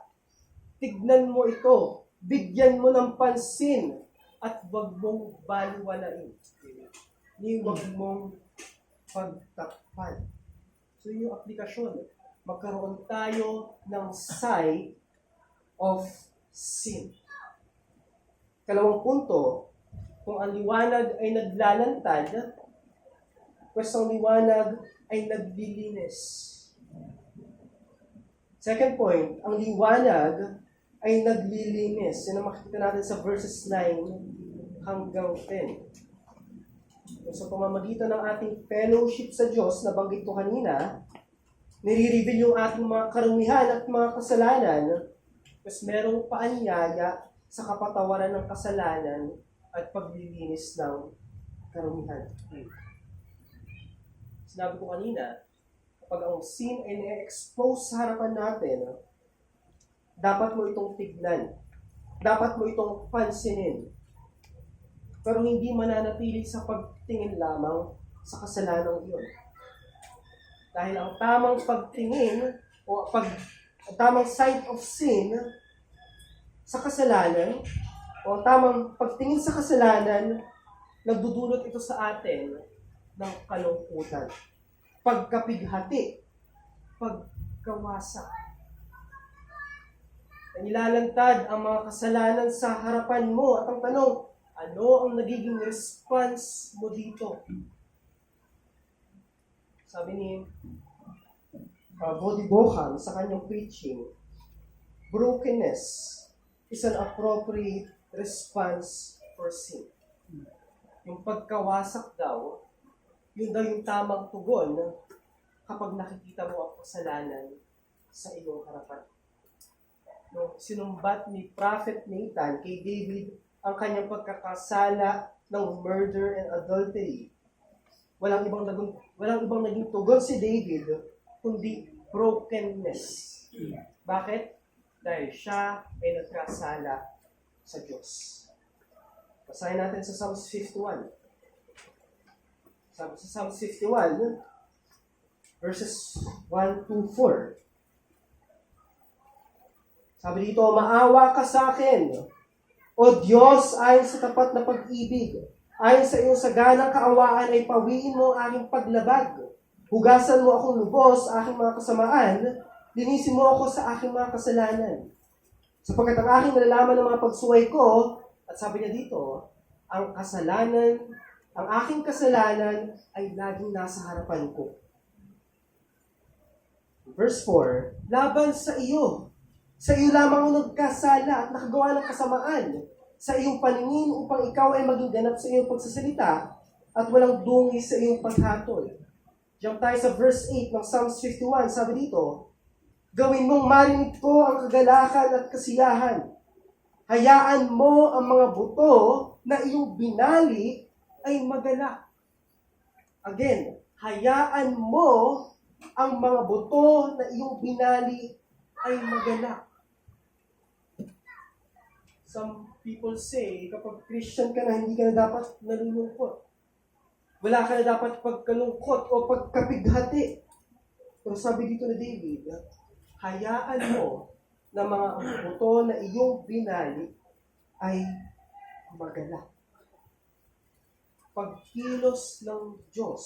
[SPEAKER 1] Tignan mo ito. Bigyan mo ng pansin at huwag mong baliwalain. Huwag mong pagtakpan. So yung aplikasyon, magkaroon tayo ng sight of sin. Kalawang punto, kung ang liwanag ay naglalantad, pues ang liwanag ay naglilinis. Second point, ang liwanag ay naglilinis. Yan ang makikita natin sa verses 9 hanggang 10. So, sa pamamagitan ng ating fellowship sa Diyos, na banggit ko kanina, nire-reveal yung ating mga karumihan at mga kasalanan, mas merong paanyaya sa kapatawaran ng kasalanan at paglilinis ng karumihan. Sinabi ko kanina, kapag ang sin ay na-expose sa harapan natin, dapat mo itong tignan. Dapat mo itong pansinin. Pero hindi mananatili sa pagtingin lamang sa kasalanan iyon. Dahil ang tamang pagtingin o ang tamang sight of sin sa kasalanan o ang tamang pagtingin sa kasalanan, nagdudulot ito sa atin ng kalungkutan. pagkapighati, pagkawasak. Nilalantad ang mga kasalanan sa harapan mo at ang tanong, ano ang nagiging response mo dito? Sabi ni Voddie Baucham sa kanyang preaching, brokenness is an appropriate response for sin. Yung pagkawasak daw, yun daw yung tamang tugon kapag nakikita mo ang kasalanan sa iyong harapan. No, sinumbat ni Prophet Nathan kay David ang kanyang pagkakasala ng murder and adultery. Walang ibang naging tugon si David kundi brokenness. Bakit? Dahil siya ay nagkasala sa Diyos. Basahin natin sa Psalms 51. Sa Psalms 51, verses 1 to 4. Sabi dito, maawa ka sa akin, O Diyos, ayon sa tapat na pag-ibig. Ayon sa iyong saganang kaawaan ay pawiin mo ang aking paglabag. Hugasan mo akong lubos sa aking mga kasamaan. Linisin mo ako sa aking mga kasalanan. Sapagkat ang aking nalalaman ng mga pagsuway ko, at sabi niya dito, ang aking kasalanan ay laging nasa harapan ko. Verse 4, laban sa iyo. Sa iyo lamang ako nagkasala at nakagawa ng kasamaan sa iyong paningin upang ikaw ay maging ganap sa iyong pagsasalita at walang dungi sa iyong paghatol. Jump tayo sa verse 8 ng Psalms 51. Sabi dito, gawin mong marinig ko ang kagalakan at kasiyahan. Hayaan mo ang mga buto na iyong binali ay magalak. Again, hayaan mo ang mga buto na iyong binali ay magalak. Some people say, kapag Christian ka na, hindi ka na dapat nalulungkot. Wala ka na dapat pagkalungkot o pagkapighati. Pero sabi dito ni David, hayaan mo na mga buto na iyong binali ay magalak. Pagkilos ng Diyos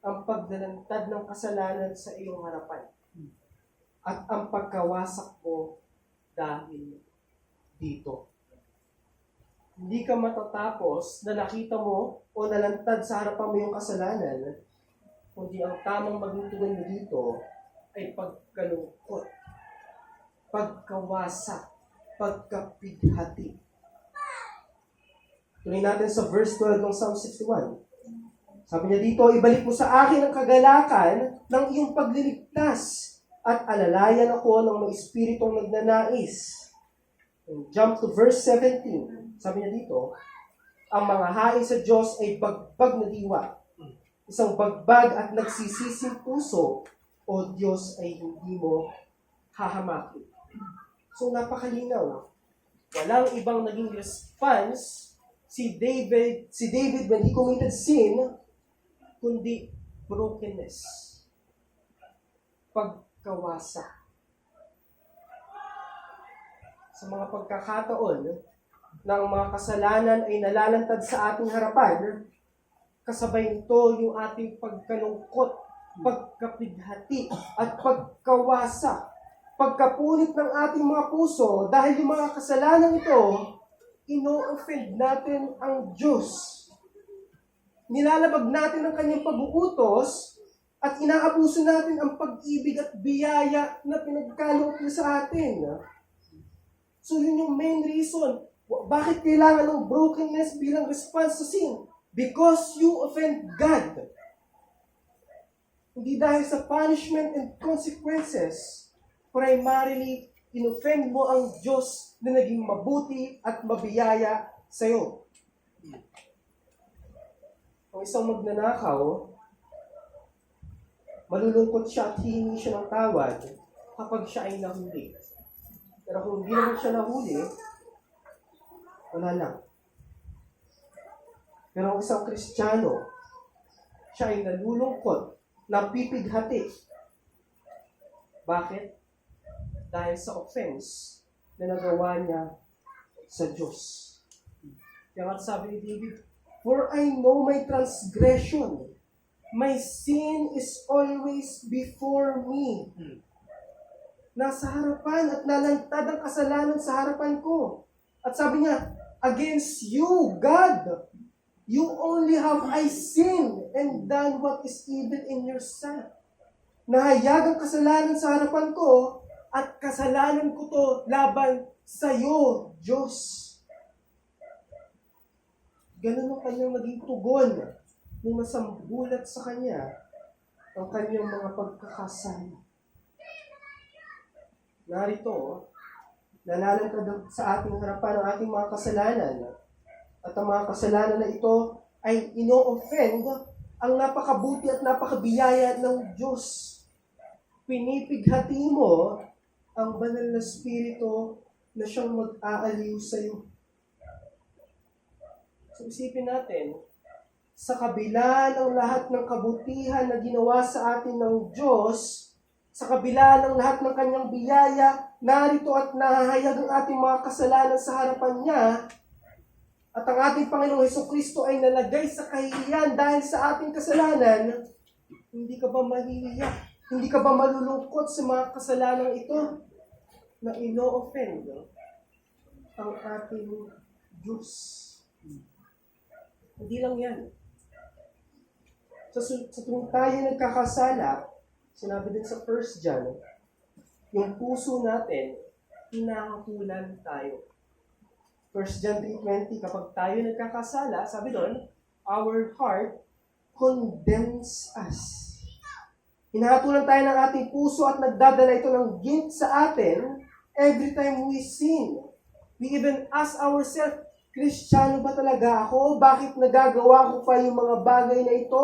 [SPEAKER 1] ang pagdalantad ng kasalanan sa iyong harapan at ang pagkawasak mo dahil dito. Hindi ka matatapos na nakita mo o nalantad sa harapan mo yung kasalanan, kundi ang tamang magtutunan mo dito ay pagkalungkot, pagkawasak, pagkapighati. Tuloy natin sa verse 12 ng Psalm 61. Sabi niya dito, ibalik mo sa akin ang kagalakan ng iyong pagliligtas at alalayan ako ng mga espiritong nagnanais. And jump to verse 17. Sabi niya dito, ang mga hain sa Diyos ay bagbag na diwa. Isang bagbag at nagsisising puso, o Diyos ay hindi mo hahamakin. So napakalinaw. Walang ibang naging response si David when he committed sin, kundi brokenness. Pagkawasak. Sa mga pagkakataon na ang mga kasalanan ay nalalantad sa ating harapan, kasabay nito yung ating pagkalungkot, pagkapighati, at pagkawasak, pagkapunit ng ating mga puso dahil yung mga kasalanan ito, ino-offend natin ang Diyos. Nilalabag natin ang kanyang pag-uutos at inaabuso natin ang pag-ibig at biyaya na pinagkaloob niya sa atin. So yun yung main reason. Bakit kailangan ng brokenness bilang response sa sin? Because you offend God. Hindi dahil sa punishment and consequences. Primarily, inoffend mo ang Diyos na naging mabuti at mabiyaya sa iyo. Ang isang magnanakaw, malulungkot siya at hihingi siya ng tawad kapag siya ay nahuli. Pero kung hindi naman siya nahuli, wala lang. Pero ang isang Kristiyano, siya ay nalulungkot, napipighati. Bakit? Dahil sa offense na nagawa niya sa Diyos. Kaya nga sabi ni David, for I know my transgression, My sin is always before me. Nasa harapan at nalantad ang kasalanan sa harapan ko. At sabi niya, against you, God, you only have I sinned and done what is evil in your sight. Nahayag ang kasalanan sa harapan ko at kasalanan ko to laban sa iyo, Diyos. Ganun ang kanyang naging tugon nung nasambulat sa kanya ang kanyang mga pagkakasala. Narito, nalalantad sa ating harapan ang ating mga kasalanan. At ang mga kasalanan na ito ay ino-offend ang napakabuti at napakabiyaya ng Diyos. Pinipighati mo ang banal na spirito na siyang mag-aaliw sa iyo. So isipin natin, sa kabila ng lahat ng kabutihan na ginawa sa atin ng Diyos, sa kabila ng lahat ng kanyang biyaya, narito at nahahayag ang ating mga kasalanan sa harapan niya, at ang ating Panginoong Hesukristo ay nalagay sa kahihiyan dahil sa ating kasalanan, hindi ka ba mahihiyak? Hindi ka ba malulungkot sa mga kasalanan ito na ino-offend ang ating Diyos? Hindi lang yan. Sa tuwing tayo nagkakasala, sinabi din sa 1 John, yung puso natin, hinahakulan tayo. 1 John 3:20, kapag tayo nagkakasala, sabi doon, our heart condemns us. Hinahatulan tayo ng ating puso at nagdadala ito ng guilt sa atin every time we sin. We even ask ourselves, Kristiyano ba talaga ako? Bakit nagagawa ko pa yung mga bagay na ito?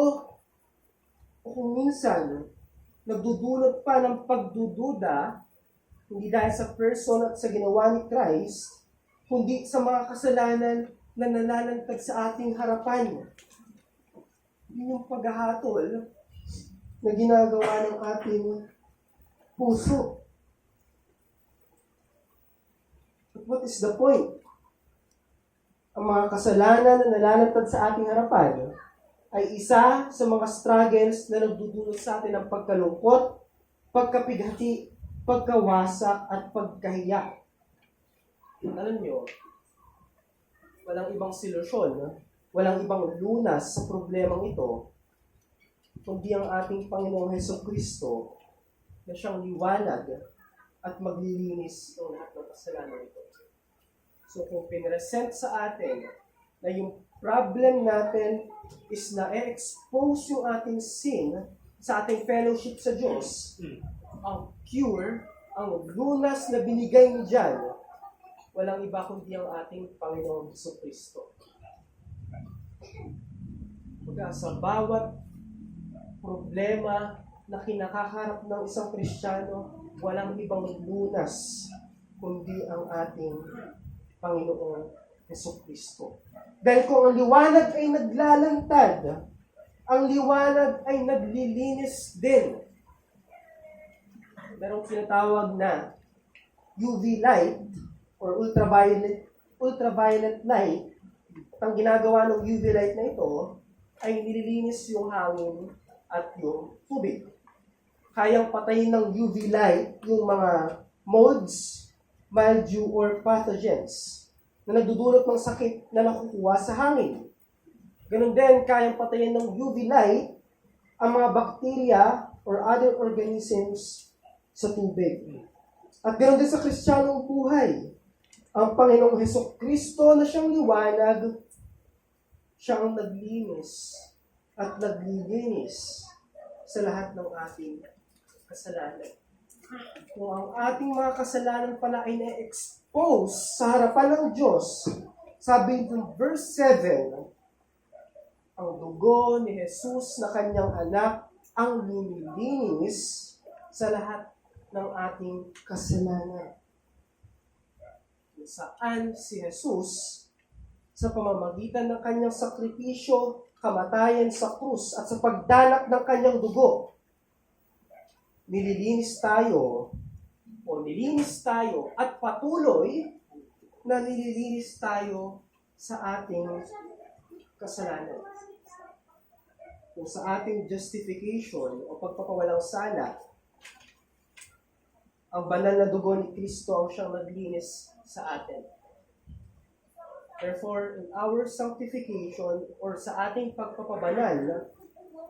[SPEAKER 1] O kung minsan, nagdudulot pa ng pagdududa, hindi dahil sa person at sa ginawa ni Christ, kundi sa mga kasalanan na nalalantad sa ating harapan. Yun yung paghahatol na ginagawa ng ating puso. But what is the point? Ang mga kasalanan na nalalantad sa ating harapan ay isa sa mga struggles na nagdudulot sa atin ng pagkalungkot, pagkapighati, pagkawasak, at pagkahiya. Alam nyo, walang ibang solusyon, walang ibang lunas sa problemang ito, kundi ang ating Panginoong Hesukristo na siyang liwanag at maglilinis ng lahat ng kasalanan ito. So kung pinresent sa atin na yung problem natin is na expose yung ating sin sa ating fellowship sa Diyos, ang cure, ang lunas na binigay ni John, walang iba kundi ang ating Panginoong Hesukristo. Kaya sa bawat problema na kinakaharap ng isang Kristiyano, walang ibang lunas kundi ang ating Panginoong Hesukristo. Dahil kung ang liwanag ay naglalantad, ang liwanag ay naglilinis din. Merong tinatawag na UV light or ultraviolet light. Ang ginagawa ng UV light na ito ay nililinis yung hangin at yung tubig. Kayang patayin ng UV light yung mga molds, mildew, or pathogens na nagdudulot ng sakit na nakukuha sa hangin. Ganun din, kayang patayin ng UV light ang mga bakterya or other organisms sa tubig. At ganun din sa Kristiyanong buhay. Ang Panginoong Hesukristo na siyang liwanag, siya ang naglinis at naglilinis sa lahat ng ating kasalanan. Kung ang ating mga kasalanan pala ay na-expose sa harapan ng Diyos, sabi ng verse 7, ang dugo ni Jesus na kanyang anak ang lumilinis sa lahat ng ating kasalanan. Saan si Jesus sa pamamagitan ng kanyang sakripisyo, kamatayan sa krus at sa pagdanak ng kanyang dugo, nililinis tayo at patuloy na nililinis tayo sa ating kasalanan. kung sa ating justification o pagpapawalang sala, ang banal na dugo ni Kristo ang siyang naglinis sa atin. Therefore, in our sanctification or sa ating pagpapabanal,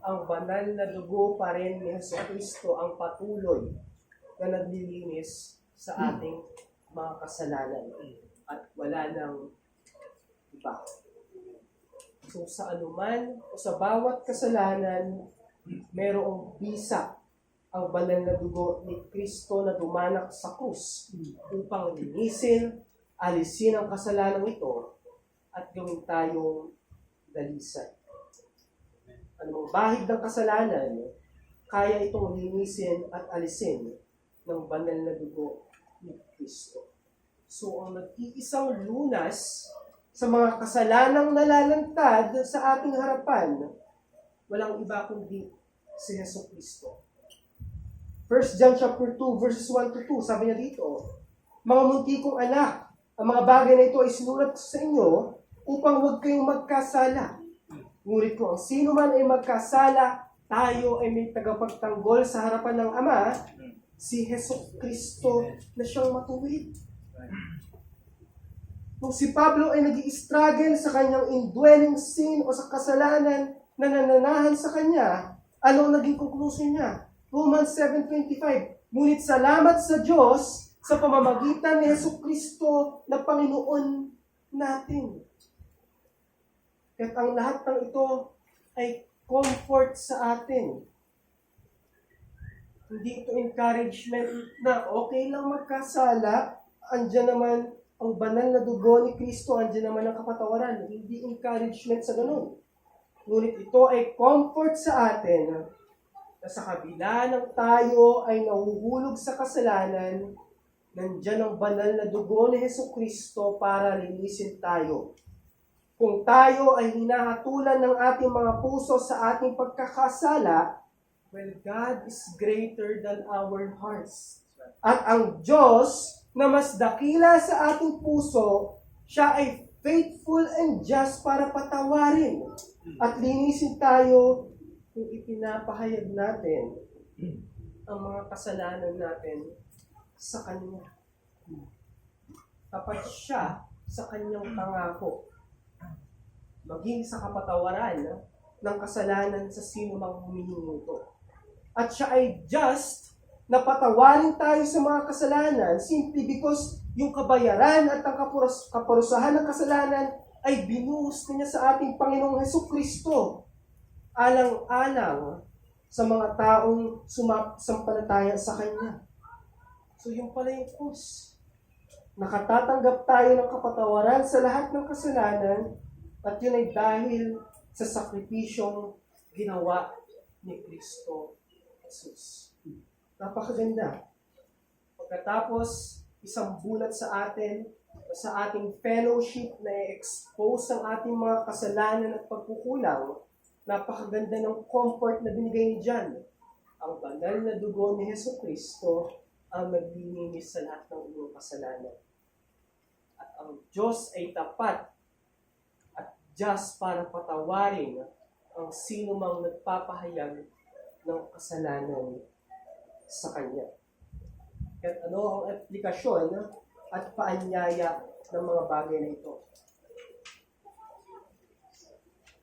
[SPEAKER 1] ang banal na dugo pa rin ni Jesucristo ang patuloy na naglilinis sa ating mga kasalanan. At wala nang iba. So sa anuman o sa bawat kasalanan, merong bisa ang banal na dugo ni Kristo na dumanak sa krus upang linisin, alisin ang kasalanan ito at gawin tayong dalisay. Anumang bahid ng kasalanan, kaya itong linisin at alisin ng banal na dugo ni Kristo. So ang nag-iisang lunas sa mga kasalanang nalalantad sa ating harapan, walang iba kundi si Jesucristo. 1 John chapter 2 verses 1 to 2, sabi niya dito, mga munti kong anak, ang mga bagay na ito ay sinulat sa inyo upang huwag kayong magkasala. Ngunit kung ang sino man ay magkasala, tayo ay may tagapagtanggol sa harapan ng Ama, si Jesucristo na siyang matuwid. Kung si Pablo ay nag-i-struggle sa kanyang indwelling sin o sa kasalanan na nananahan sa kanya, ano ang naging conclusion niya? Romans 7:25, ngunit salamat sa Diyos sa pamamagitan ni Jesucristo na Panginoon natin. At ang lahat ng ito ay comfort sa atin. Hindi ito encouragement na okay lang magkasala, andyan naman ang banal na dugo ni Kristo, andyan naman ang kapatawaran. Hindi encouragement sa ganun. Ngunit ito ay comfort sa atin na sa kabila ng tayo ay nahuhulog sa kasalanan, nandyan ang banal na dugo ni Jesucristo para linisin tayo. Kung tayo ay hinahatulan ng ating mga puso sa ating pagkakasala, well, God is greater than our hearts. At ang Diyos na mas dakila sa ating puso, siya ay faithful and just para patawarin at linisin tayo kung ipinapahayag natin ang mga kasalanan natin sa Kanya. Tapat siya sa Kanyang pangako, maging sa kapatawaran ng kasalanan sa sino mang humihingi ito. At siya ay just na patawarin tayo sa mga kasalanan simply because yung kabayaran at ang kaparusahan ng kasalanan ay binuhos niya sa ating Panginoong Jesucristo alang-alang sa mga taong sumampalataya sa Kanya. So yung pala yung cause. Nakatatanggap tayo ng kapatawaran sa lahat ng kasalanan at yun ay dahil sa sakripisyong ginawa ni Kristo Jesus. Napakaganda. Pagkatapos, isang bulat sa atin, sa ating fellowship na i-expose ang ating mga kasalanan at pagkukulang, napakaganda ng comfort na binigay ni John. Ang banal na dugo ni Jesucristo ang naglilinis sa lahat ng iyong kasalanan. At ang Diyos ay tapat at just para patawarin ang sino mang nagpapahayag ng kasalanan sa Kanya. At ano ang aplikasyon at paanyaya ng mga bagay na ito?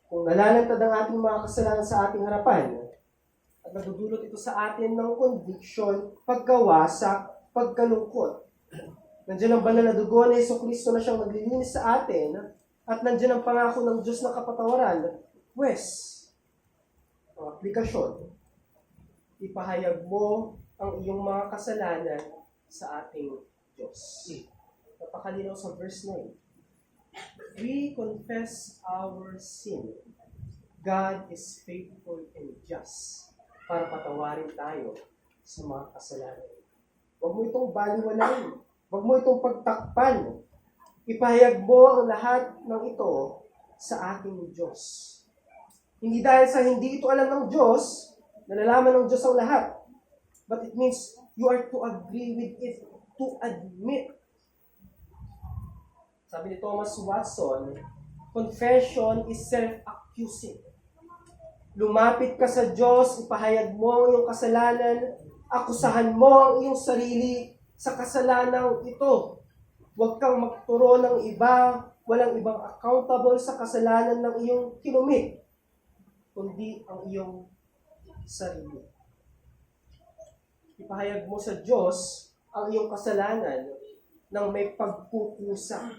[SPEAKER 1] Kung nalalantad ang ating mga kasalanan sa ating harapan, at nagdudulot ito sa atin ng conviction, pagkawasak, pagkalungkot. Nandiyan ang banal na dugo ni Jesucristo na siyang naglilinis sa atin, at nandiyan ang pangako ng Diyos na kapatawaran. Pues, ang aplikasyon, ipahayag mo ang iyong mga kasalanan sa ating Diyos. Napakalinaw sa verse 9. We confess our sin. God is faithful and just para patawarin tayo sa mga kasalanan. Huwag mo itong baliwalain. Huwag mo itong pagtakpan. Ipahayag mo ang lahat ng ito sa ating Diyos. Hindi dahil sa hindi ito alam ng Diyos, nalalaman ng Diyos ang lahat. But it means you are to agree with it, to admit. Sabi ni Thomas Watson, confession is self-accusing. Lumapit ka sa Diyos, ipahayag mo ang iyong kasalanan, akusahan mo ang iyong sarili sa kasalanang ito. Huwag kang magturo ng iba, walang ibang accountable sa kasalanan ng iyong kinumit, kundi ang iyong sarili. Ipahayag mo sa Diyos ang iyong kasalanan ng may pagkukusa.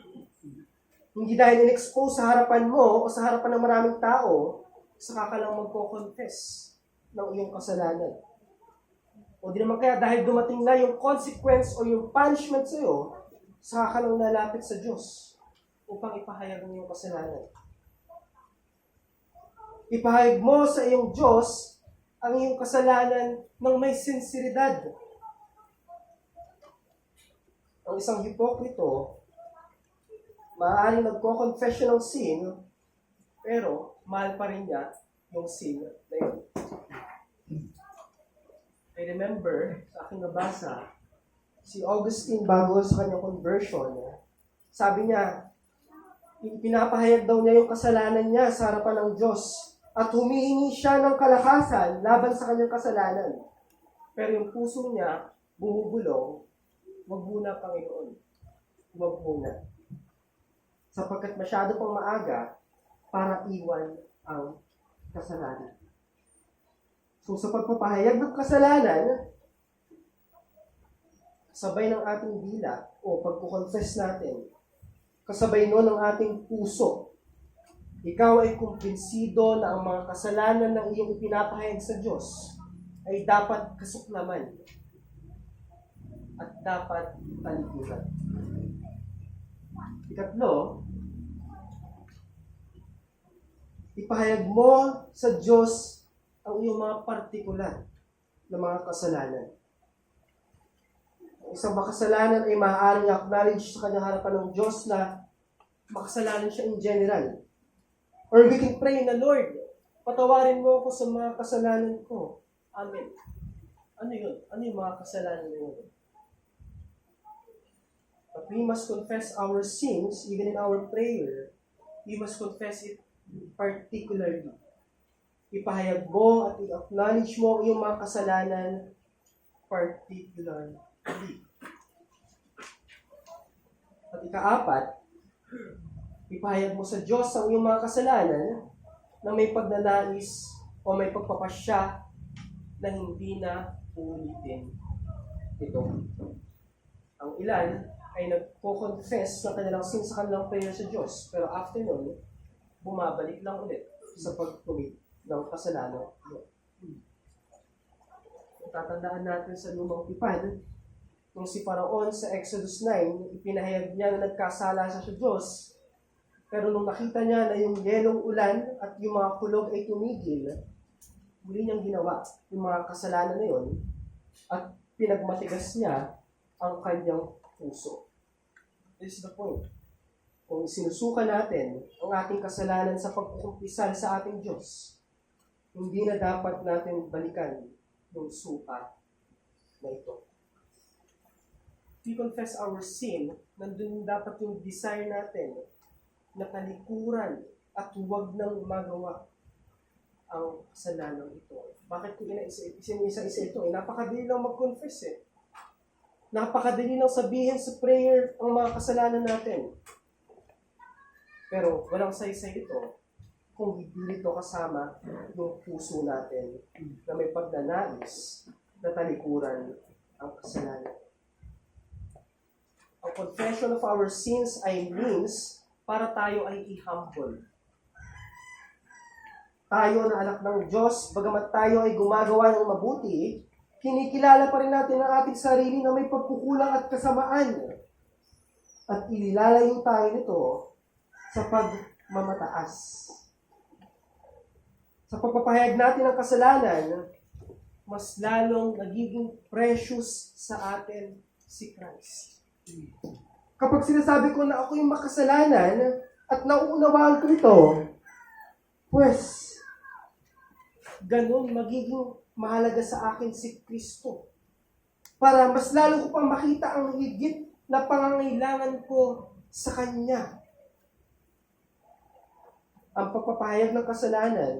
[SPEAKER 1] Hindi dahil in-expose sa harapan mo o sa harapan ng maraming tao, saka ka lang magko-confess ng iyong kasalanan. O di naman kaya dahil dumating na yung consequence o yung punishment sa iyo, saka ka lang nalapit sa Diyos upang ipahayag ang iyong kasalanan. Ipahayag mo sa iyong Diyos ang iyong kasalanan ng may sinseridad. Ang isang hipokrito, maaaring nagko-confess siya ng sin, pero mahal pa rin niya yung sin na yun. I remember, sa aking nabasa, si Augustine bago sa kanyang conversion, sabi niya, pinapahayag daw niya yung kasalanan niya sa harapan ng Diyos at humihingi siya ng kalakasan laban sa kanyang kasalanan. Pero yung puso niya, bumubulong, wag muna, Panginoon. Wag muna. Sapagkat masyado pang maaga para iwan ang kasalanan. So sa pagpapahayag ng kasalanan, kasabay ng ating dila o pagkukonfess natin, kasabay nun ng ating puso, ikaw ay kumbinsido na ang mga kasalanan ng iyong ipinapahayag sa Diyos ay dapat kasuklaman at dapat talikuran. Ikatlo, ipahayag mo sa Diyos ang iyong mga partikular na mga kasalanan. Ang isang makasalanan ay maaaring acknowledge sa kanyang harapan ng Diyos na makasalanan siya in general. Or we can pray na, Lord, patawarin mo ako sa mga kasalanan ko. Amen. Ano yun? Ano yung mga kasalanan na yun? But we must confess our sins, even in our prayer. We must confess it particularly. Ipahayag mo at i-acknowledge mo yung mga kasalanan particularly. At ikaapat, ipahayag mo sa Diyos ang iyong mga kasalanan na may pagnanais o may pagpapasya na hindi na uulitin ito. Ang ilan ay nagko-confess ng kanilang sin sa kanilang prayer sa Diyos, pero after nun, bumabalik lang ulit sa pag-commit ng kasalanan. Tatandaan natin sa lumang tipan, nung si Paraon sa Exodus 9, ipinahayag niya na nagkasala siya sa Diyos, pero nung nakita niya na yung yelong ulan at yung mga kulog ay tumigil, muli niyang ginawa yung mga kasalanan na yun at pinagmatigas niya ang kanyang puso. This is the point. Kung sinusuka natin ang ating kasalanan sa pagkukumpisal sa ating Diyos, hindi na dapat natin balikan yung suka na ito. We confess our sin, nandun dapat yung desire natin na talikuran at huwag nang magawa ang kasalanan ito. Bakit ko isa-isa ito? Napakadali lang mag-confess eh. Napakadali lang sabihin sa prayer ang mga kasalanan natin. Pero walang saysay ito kung hindi ito kasama yung puso natin na may pagnanais na talikuran ang kasalanan. Ang confession of our sins ay means para tayo ay i-humble. Tayo na anak ng Diyos, bagamat tayo ay gumagawa ng mabuti, kinikilala pa rin natin ang ating sarili na may pagkukulang at kasamaan. At ililalayo tayo nito sa pagmamataas. Sa pagpapahayag natin ng kasalanan, mas lalong nagiging precious sa atin si Christ. Kapag sinasabi ko na ako yung makasalanan at nauunawaan ko ito, pues, ganun magiging mahalaga sa akin si Kristo. Para mas lalo ko pang makita ang higit na pangangailangan ko sa Kanya. Ang pagpapahayag ng kasalanan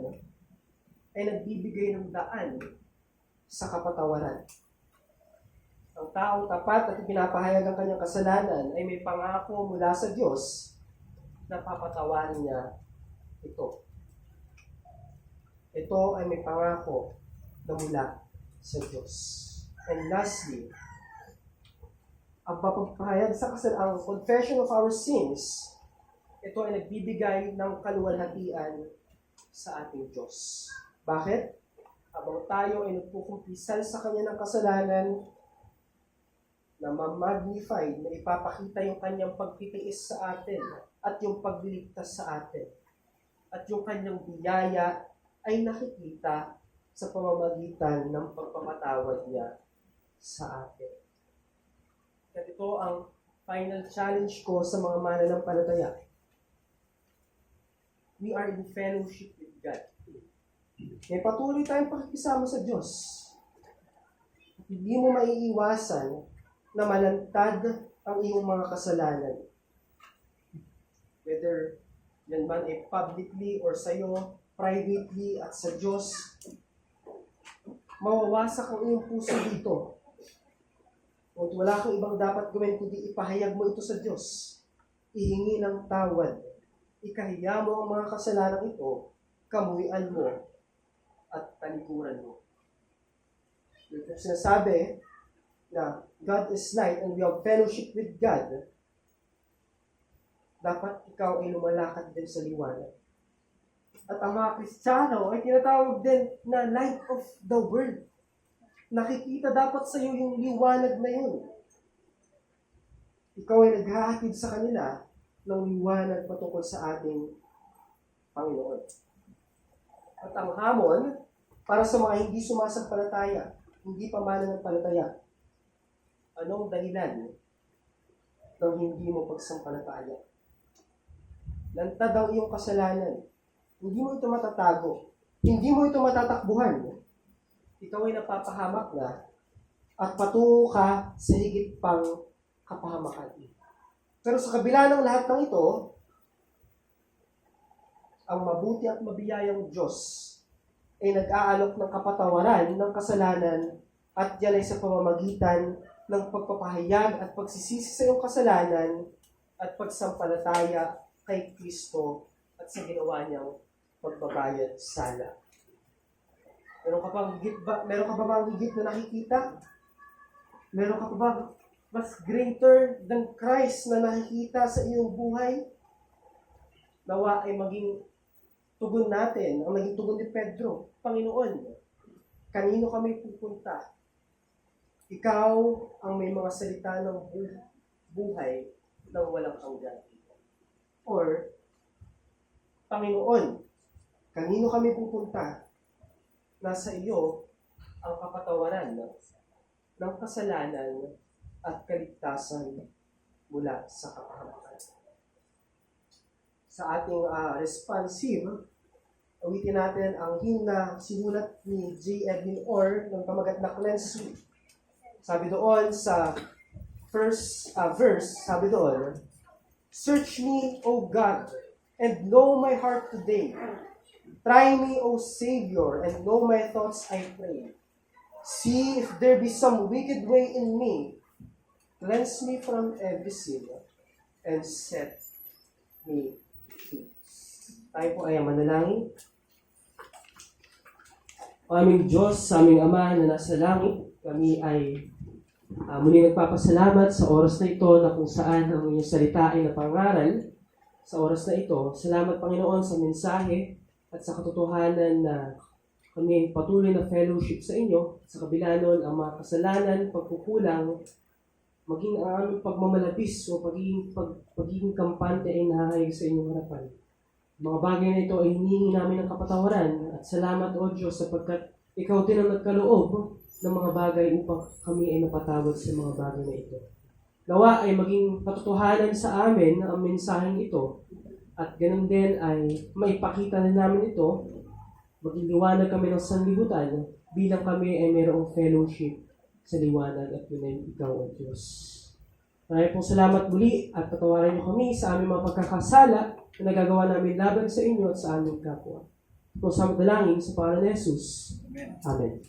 [SPEAKER 1] ay nagbibigay ng daan sa kapatawaran. Ang taong tapat at pinapahayag ang kanyang kasalanan ay may pangako mula sa Diyos na papatawarin niya ito. Ito ay may pangako na mula sa Diyos. And lastly, ang papapahayag sa kasalanan, ang confession of our sins, ito ay nagbibigay ng kaluwalhatian sa ating Diyos. Bakit? Habang tayo ay nagpukumpisal sa Kanya ng kasalanan, na ma-magnify, na ipapakita yung Kanyang pagtitiis sa atin at yung pagliligtas sa atin. At yung Kanyang biyaya ay nakikita sa pamamagitan ng pagpapatawad niya sa atin. At ito ang final challenge ko sa mga mananampalataya. We are in fellowship with God. May patuloy tayong pakikisama sa Diyos. At hindi mo maiiwasan na malantad ang iyong mga kasalanan. Whether yan man ay publicly or sa iyo, privately at sa Diyos, mawawasak ang iyong puso dito. At wala kang ibang dapat gawin kundi ipahayag mo ito sa Diyos. Ihingi ng tawad. Ikahiya mo ang mga kasalanan ito, kamuhian mo, at talikuran mo. Ito sinasabi na God is light and we have fellowship with God, dapat ikaw ay lumalakad din sa liwanag. At ang mga Kristiyano ay tinatawag din na light of the world. Nakikita dapat sa iyo yung liwanag na yun. Ikaw ay naghahatid sa kanila ng liwanag patungkol sa ating Panginoon. At ang hamon, para sa mga hindi sumasampalataya, hindi pa mananampalataya, anong dahilan ng hindi mo pagsampalataya? Lantad ang iyong kasalanan. Hindi mo ito matatago. Hindi mo ito matatakbuhan. Ikaw ay napapahamak na at patungo ka sa higit pang kapahamakan. Pero sa kabila ng lahat ng ito, ang mabuti at mabiyayang Diyos ay nag-aalok ng kapatawaran ng kasalanan at yan ay sa pamamagitan ng pagpapahayag at pagsisisi sa iyong kasalanan at pagsampalataya kay Kristo at sa ginawa niyang pagbabayad sala. Meron ka ba bang higit na nakikita? Meron ka pa ba mas greater than Christ na nakikita sa iyong buhay? Nawa ay maging tugon natin, ang naging tugon ni Pedro, Panginoon, kanino kami pupunta? Ikaw ang may mga salita ng buhay ng walang hanggan. Or, Panginoon, kanino kami pupunta? Nasa iyo ang kapatawaran ng kasalanan at kaligtasan mula sa kapahamakan. Sa ating responsive, awitin natin ang hymna sinulat ni J. Edwin Orr ng pamagat na Cleanse Me. Sabi doon sa first verse, sabi doon, "Search me, O God, and know my heart today. Try me, O Savior, and know my thoughts, I pray. See if there be some wicked way in me. Cleanse me from every sin, and set me free." Tayo po ay manalangin. O aming Diyos, sa aming Ama na nasa langit, kami ay muli nagpapasalamat sa oras na ito na kung saan ang inyong salita ay napangaral. Sa oras na ito, salamat Panginoon sa mensahe at sa katotohanan na kami ay patuloy na fellowship sa inyo. Sa kabila nun, ang mga kasalanan, pagkukulang, maging ang aming pagmamalabis o pagiging kampante ay nahahayag sa inyong harapan. Mga bagay na ito ay hinihingi namin ng kapatawaran at salamat o Diyos sapagkat ikaw din ang nagkaloob ng mga bagay upang kami ay napatawad sa mga bagay na ito. Nawa ay maging katotohanan sa amin ang mensaheng ito at ganun din ay maipakita na namin ito, maging liwanag kami ng sanlibutan bilang kami ay mayroong fellowship sa liwanag at yun ay ikaw o Diyos. Maraming pong salamat muli at patawarin niyo kami sa aming mga pagkakasala na nagagawa namin laban sa inyo at sa aming kapwa.
[SPEAKER 2] Kung sa dalangin sa pangalan ni Jesus. Amen.